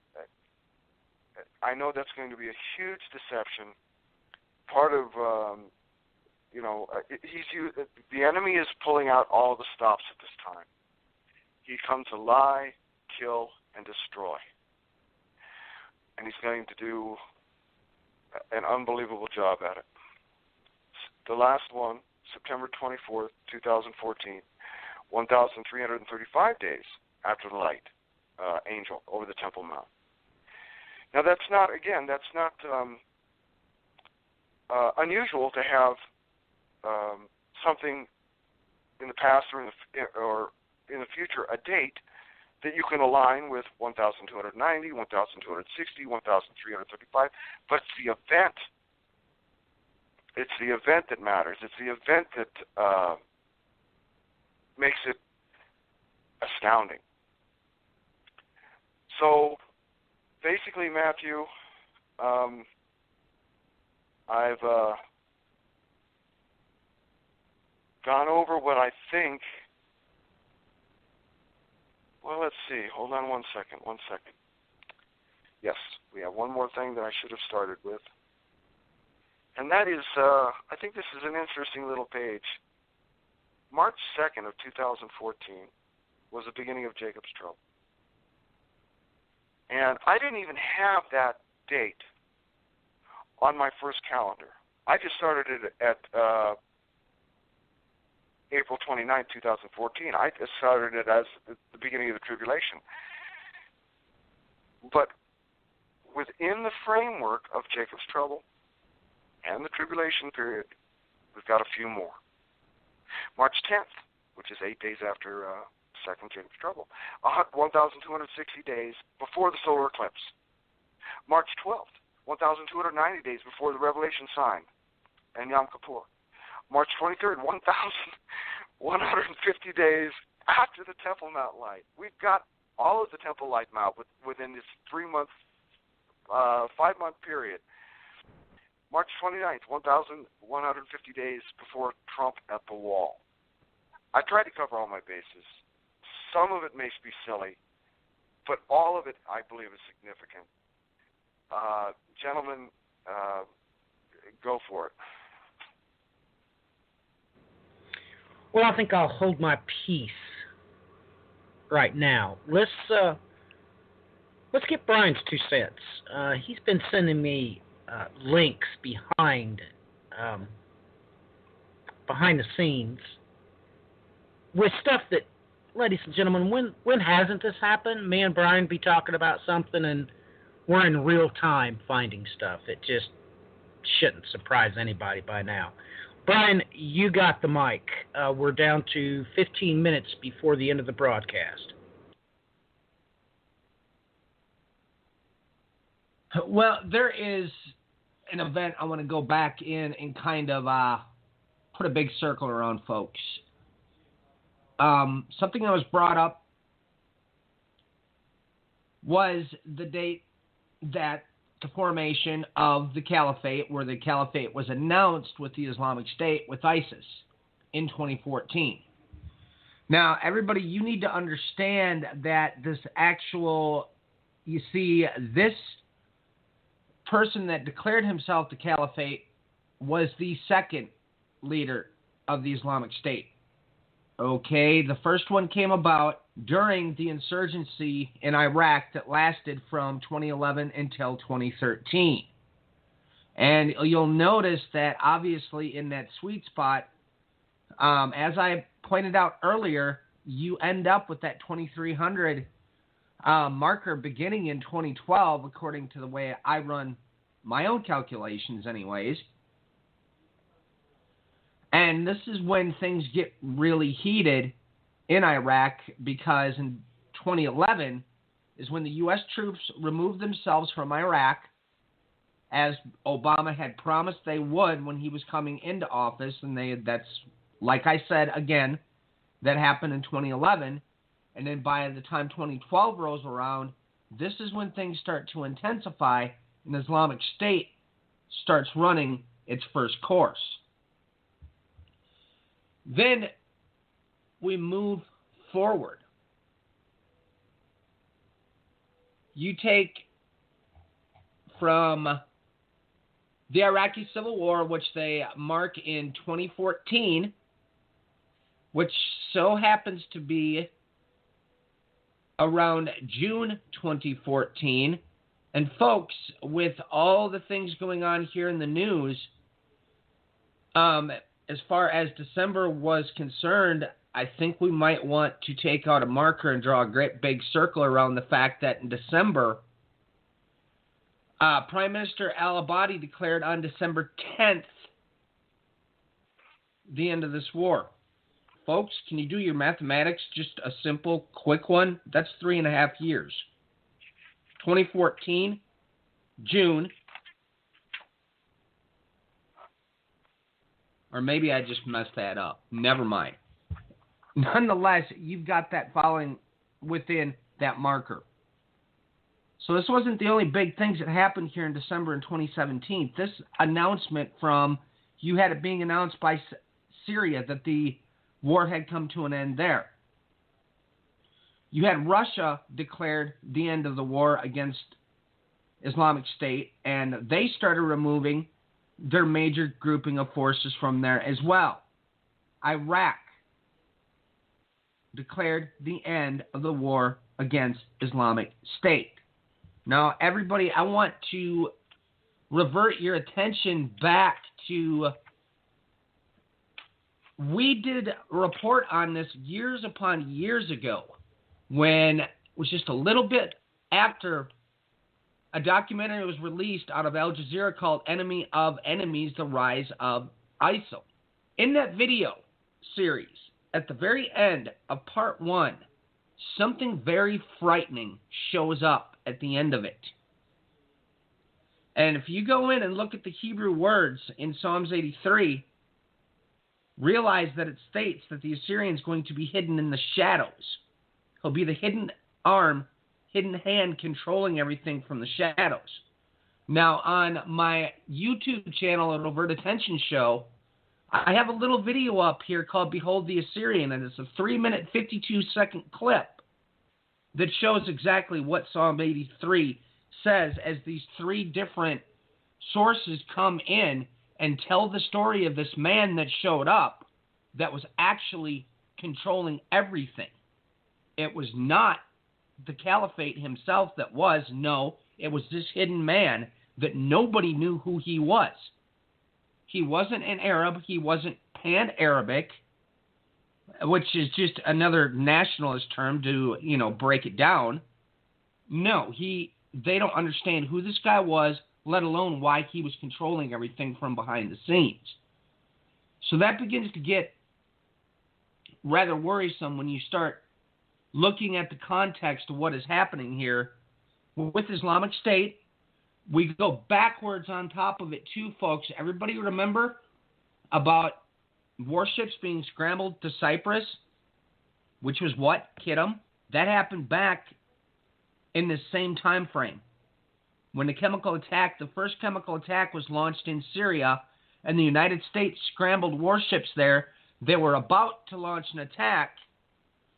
I know that's going to be a huge deception. Part of the enemy is pulling out all the stops at this time. He comes to lie, kill, and destroy. And he's going to do an unbelievable job at it. The last one, September 24th, 2014, 1,335 days after the light, angel, over the Temple Mount. Now that's not unusual to have something in the past or in the future, a date that you can align with 1,290, 1,260, 1,335, but it's the event. It's the event that matters. It's the event that makes it astounding. So basically, Matthew, I've gone over what I think. Well, let's see. Hold on one second. Yes, we have one more thing that I should have started with. And that is, I think this is an interesting little page. March 2nd of 2014 was the beginning of Jacob's Trouble. And I didn't even have that date on my first calendar. I just started it at April 29, 2014. I just started it as the beginning of the tribulation. But within the framework of Jacob's Trouble and the tribulation period, we've got a few more. March 10th, which is 8 days after second Jacob's Trouble, 1,260 days before the solar eclipse. March 12th, 1,290 days before the Revelation sign and Yom Kippur. March 23rd, 1,150 days after the Temple Mount light. We've got all of the Temple light mount within this 5-month period. March 29th, 1,150 days before Trump at the wall. I tried to cover all my bases. Some of it may be silly, but all of it, I believe, is significant. Gentlemen, go for it. Well, I think I'll hold my peace right now. Let's get Brian's 2 cents. He's been sending me links behind the scenes with stuff that, ladies and gentlemen, when hasn't this happened? Me and Brian be talking about something and we're in real time finding stuff. It just shouldn't surprise anybody by now. Brian, you got the mic. We're down to 15 minutes before the end of the broadcast. Well, there is an event I want to go back in and kind of put a big circle around, folks. Something that was brought up was the date that the formation of the caliphate, where the caliphate was announced with the Islamic State, with ISIS, in 2014. Now, everybody, you need to understand that this person that declared himself the caliphate was the second leader of the Islamic State. Okay, the first one came about during the insurgency in Iraq that lasted from 2011 until 2013. And you'll notice that obviously in that sweet spot, as I pointed out earlier, you end up with that 2300 marker beginning in 2012, according to the way I run my own calculations anyways. And this is when things get really heated in Iraq, because in 2011 is when the U.S. troops removed themselves from Iraq, as Obama had promised they would when he was coming into office. And that's, like I said, again, that happened in 2011. And then by the time 2012 rolls around, this is when things start to intensify and Islamic State starts running its first course. Then we move forward. You take from the Iraqi Civil War, which they mark in 2014, which so happens to be around June 2014. And folks, with all the things going on here in the news, as far as December was concerned, I think we might want to take out a marker and draw a great big circle around the fact that in December, Prime Minister al-Abadi declared on December 10th the end of this war. Folks, can you do your mathematics? Just a simple, quick one. That's 3.5 years. 2014, June. Or maybe I just messed that up. Never mind. Nonetheless, you've got that following within that marker. So this wasn't the only big things that happened here in December in 2017. This announcement you had it being announced by Syria that the war had come to an end there. You had Russia declared the end of the war against Islamic State, and they started removing their major grouping of forces from there as well. Iraq declared the end of the war against Islamic State. Now, everybody, I want to revert your attention back to, we did a report on this years upon years ago, when it was just a little bit after a documentary was released out of Al Jazeera called Enemy of Enemies, The Rise of ISIL. In that video series, at the very end of part 1, something very frightening shows up at the end of it. And if you go in and look at the Hebrew words in Psalms 83, realize that it states that the Assyrian is going to be hidden in the shadows. He'll be the hidden arm, hidden hand controlling everything from the shadows. Now, on my YouTube channel at Overt Attention Show, I have a little video up here called Behold the Assyrian, and it's a 3-minute, 52-second clip that shows exactly what Psalm 83 says, as these 3 different sources come in and tell the story of this man that showed up that was actually controlling everything. It was not the caliphate himself that was. No, it was this hidden man that nobody knew who he was. He wasn't an Arab. He wasn't pan-Arabic, which is just another nationalist term to, break it down. No, they don't understand who this guy was, let alone why he was controlling everything from behind the scenes. So that begins to get rather worrisome when you start looking at the context of what is happening here with Islamic State. We go backwards on top of it too, folks. Everybody remember about warships being scrambled to Cyprus, which was what? Kittim? That happened back in the same time frame. When the first chemical attack was launched in Syria, and the United States scrambled warships there, they were about to launch an attack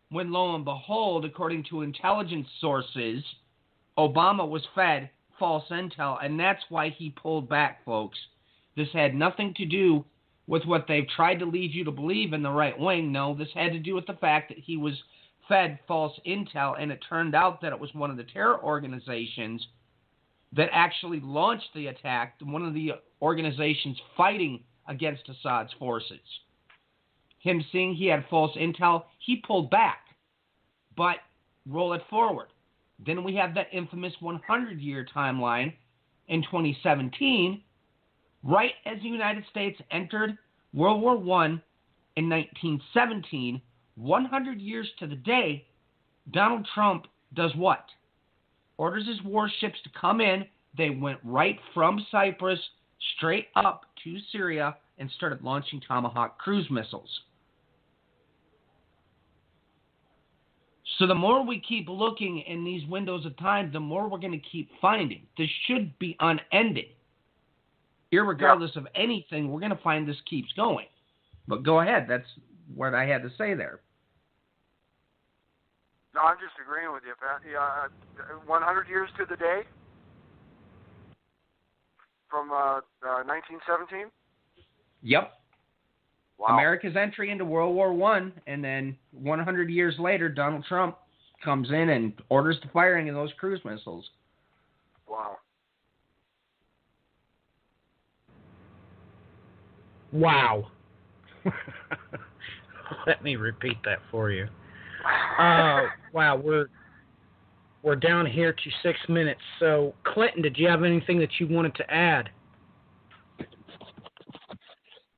when, lo and behold, according to intelligence sources, Obama was fed false intel, and that's why he pulled back, folks. This had nothing to do with what they've tried to lead you to believe in the right wing. No, this had to do with the fact that he was fed false intel, and it turned out that it was one of the terror organizations that actually launched the attack, one of the organizations fighting against Assad's forces. Him seeing he had false intel, he pulled back. But roll it forward. Then we have that infamous 100-year timeline in 2017, right as the United States entered World War I in 1917, 100 years to the day, Donald Trump does what? Orders his warships to come in. They went right from Cyprus straight up to Syria and started launching Tomahawk cruise missiles. So the more we keep looking in these windows of time, the more we're going to keep finding. This should be unending. Irregardless of anything, we're going to find this keeps going. But go ahead. That's what I had to say there. No, I'm just agreeing with you, Pat. 100 years to the day from 1917? Yep. Wow. America's entry into World War I, and then 100 years later, Donald Trump comes in and orders the firing of those cruise missiles. Wow. Wow. Let me repeat that for you. Wow, we're down here to 6 minutes. So, Clinton, did you have anything that you wanted to add?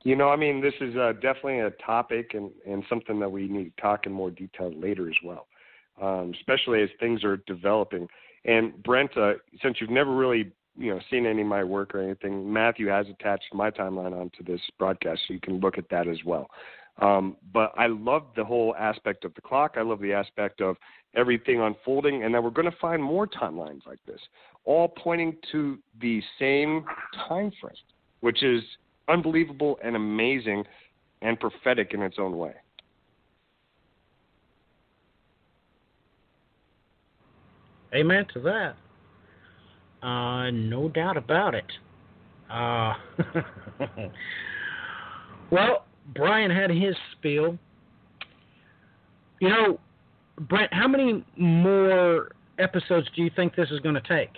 This is definitely a topic and something that we need to talk in more detail later as well, especially as things are developing. And Brent, since you've never really seen any of my work or anything, Matthew has attached my timeline onto this broadcast, so you can look at that as well. But I love the whole aspect of the clock. I love the aspect of everything unfolding, and that we're going to find more timelines like this, all pointing to the same time frame, which is unbelievable and amazing and prophetic in its own way. Amen to that. No doubt about it. Well, Brian had his spiel. Brent, how many more episodes do you think this is going to take?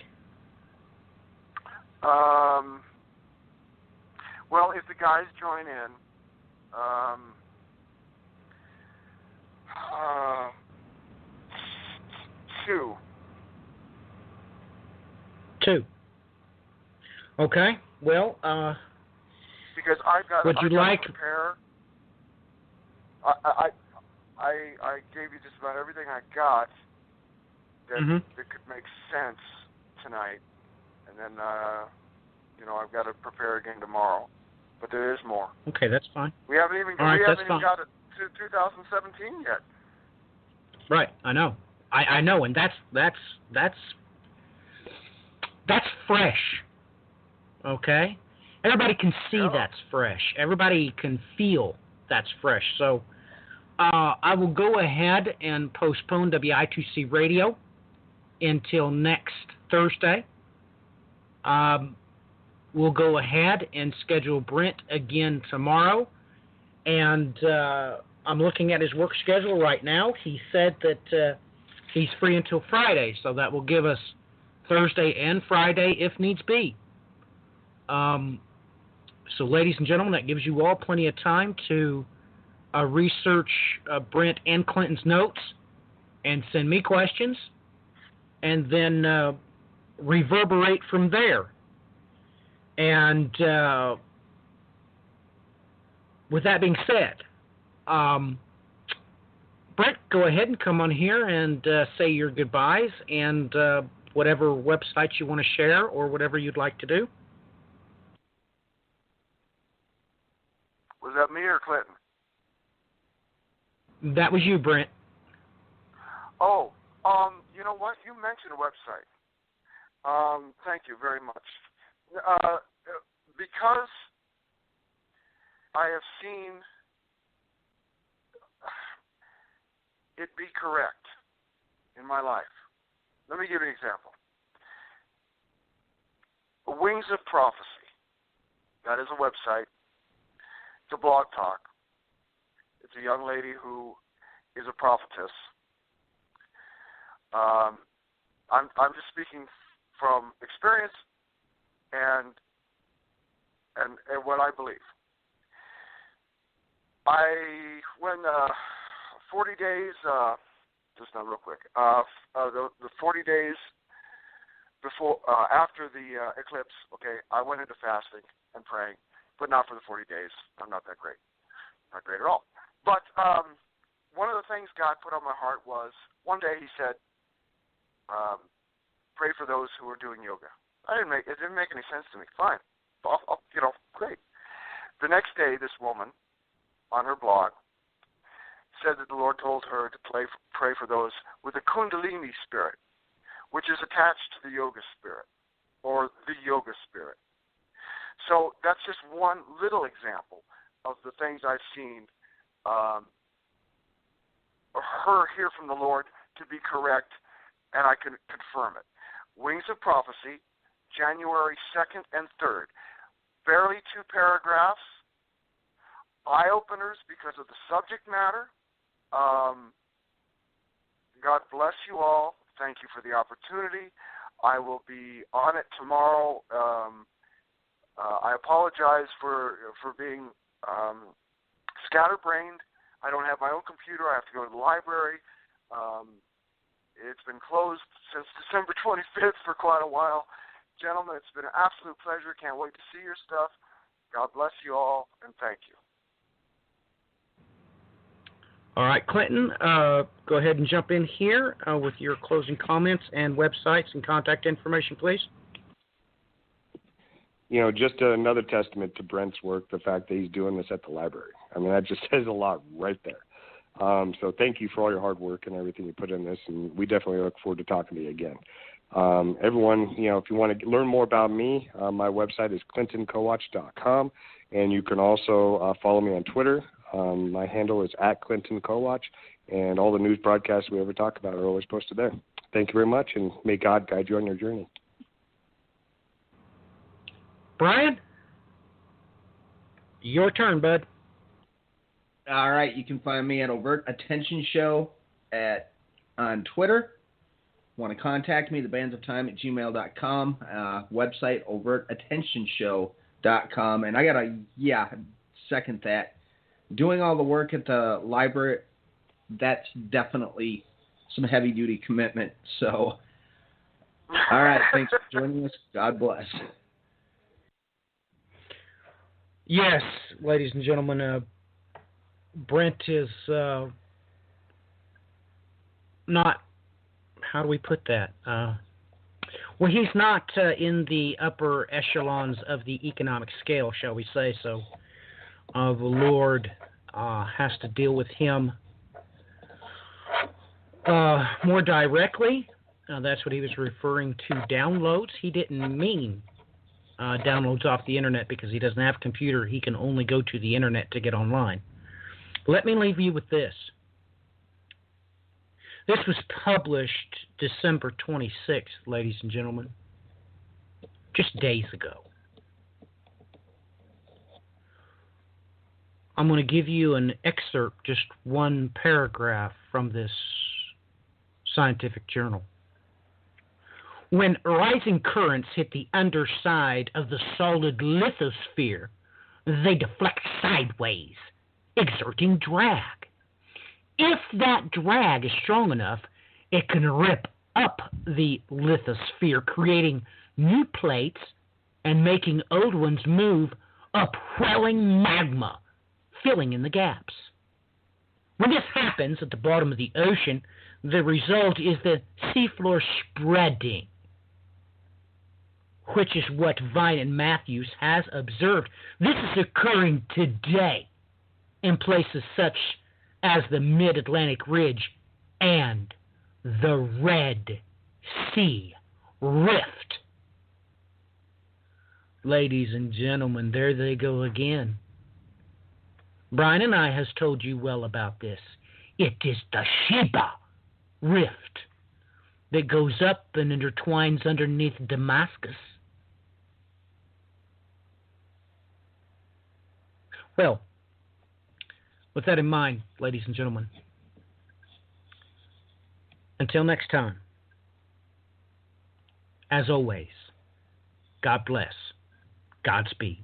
Well, if the guys join in, two. Two. Okay. Well, because I've got would you like to prepare. I gave you just about everything I got that could make sense tonight, and then I've got to prepare again tomorrow. But there is more. Okay, that's fine. We haven't even got it to 2017 yet. Right, I know. I know, and that's fresh. Okay? Everybody can see that's fresh. Everybody can feel that's fresh. So I will go ahead and postpone WI2C Radio until next Thursday. We'll go ahead and schedule Brent again tomorrow. And I'm looking at his work schedule right now. He said that he's free until Friday, so that will give us Thursday and Friday if needs be. So, ladies and gentlemen, that gives you all plenty of time to research Brent and Clinton's notes and send me questions, and then reverberate from there. And with that being said, Brent, go ahead and come on here and say your goodbyes and whatever websites you want to share or whatever you'd like to do. Was that me or Clinton? That was you, Brent. Oh, you know what? You mentioned a website. Thank you very much. Because I have seen it be correct in my life. Let me give you an example. Wings of Prophecy. That is a website. It's a blog talk. It's a young lady who is a prophetess. I'm just speaking from experience and what I believe. When 40 days, just not real quick, the 40 days before, after the eclipse, okay, I went into fasting and praying but not for the 40 days. I'm not that great. Not great at all. But one of the things God put on my heart was, one day he said, pray for those who are doing yoga. It didn't make any sense to me. Fine. Great. The next day, this woman, on her blog, said that the Lord told her to pray for those with the Kundalini spirit, which is attached to the yoga spirit, or the yoga spirit. So that's just one little example of the things I've seen her hear from the Lord to be correct, and I can confirm it. Wings of Prophecy, January 2nd and 3rd. Barely 2 paragraphs. Eye-openers because of the subject matter. God bless you all. Thank you for the opportunity. I will be on it tomorrow. I apologize for being scatterbrained. I don't have my own computer. I have to go to the library. It's been closed since December 25th for quite a while. Gentlemen, it's been an absolute pleasure. Can't wait to see your stuff. God bless you all, and thank you. All right, Clinton, go ahead and jump in here with your closing comments and websites and contact information, please. Just another testament to Brent's work, the fact that he's doing this at the library. I mean, that just says a lot right there. So thank you for all your hard work and everything you put in this, and we definitely look forward to talking to you again. Everyone, if you want to learn more about me, my website is clintonkowach.com, and you can also follow me on Twitter. My handle is @ClintonKowach, and all the news broadcasts we ever talk about are always posted there. Thank you very much, and may God guide you on your journey. Brian, your turn, bud. All right, you can find me at Overt Attention Show on Twitter. Want to contact me, thebandsofTime@gmail.com. Website, overtattentionshow.com. And I got to, second that. Doing all the work at the library, that's definitely some heavy-duty commitment. So, all right, thanks for joining us. God bless. Yes, ladies and gentlemen, Brent is not, how do we put that? Well, he's not in the upper echelons of the economic scale, shall we say so. The Lord has to deal with him more directly. That's what he was referring to, downloads. He didn't mean downloads off the internet because he doesn't have a computer. He can only go to the internet to get online. Let me leave you with this. This was published December 26th, ladies and gentlemen, just days ago. I'm going to give you an excerpt, just one paragraph from this scientific journal. When rising currents hit the underside of the solid lithosphere, they deflect sideways, exerting drag. If that drag is strong enough, it can rip up the lithosphere, creating new plates and making old ones move, upwelling magma, filling in the gaps. When this happens at the bottom of the ocean, the result is the seafloor spreading, which is what Vine and Matthews has observed. This is occurring today in places such as the Mid-Atlantic Ridge and the Red Sea Rift. Ladies and gentlemen, there they go again. Brian and I has told you well about this. It is the Sheba Rift that goes up and intertwines underneath Damascus. Well, with that in mind, ladies and gentlemen, until next time, as always, God bless, Godspeed.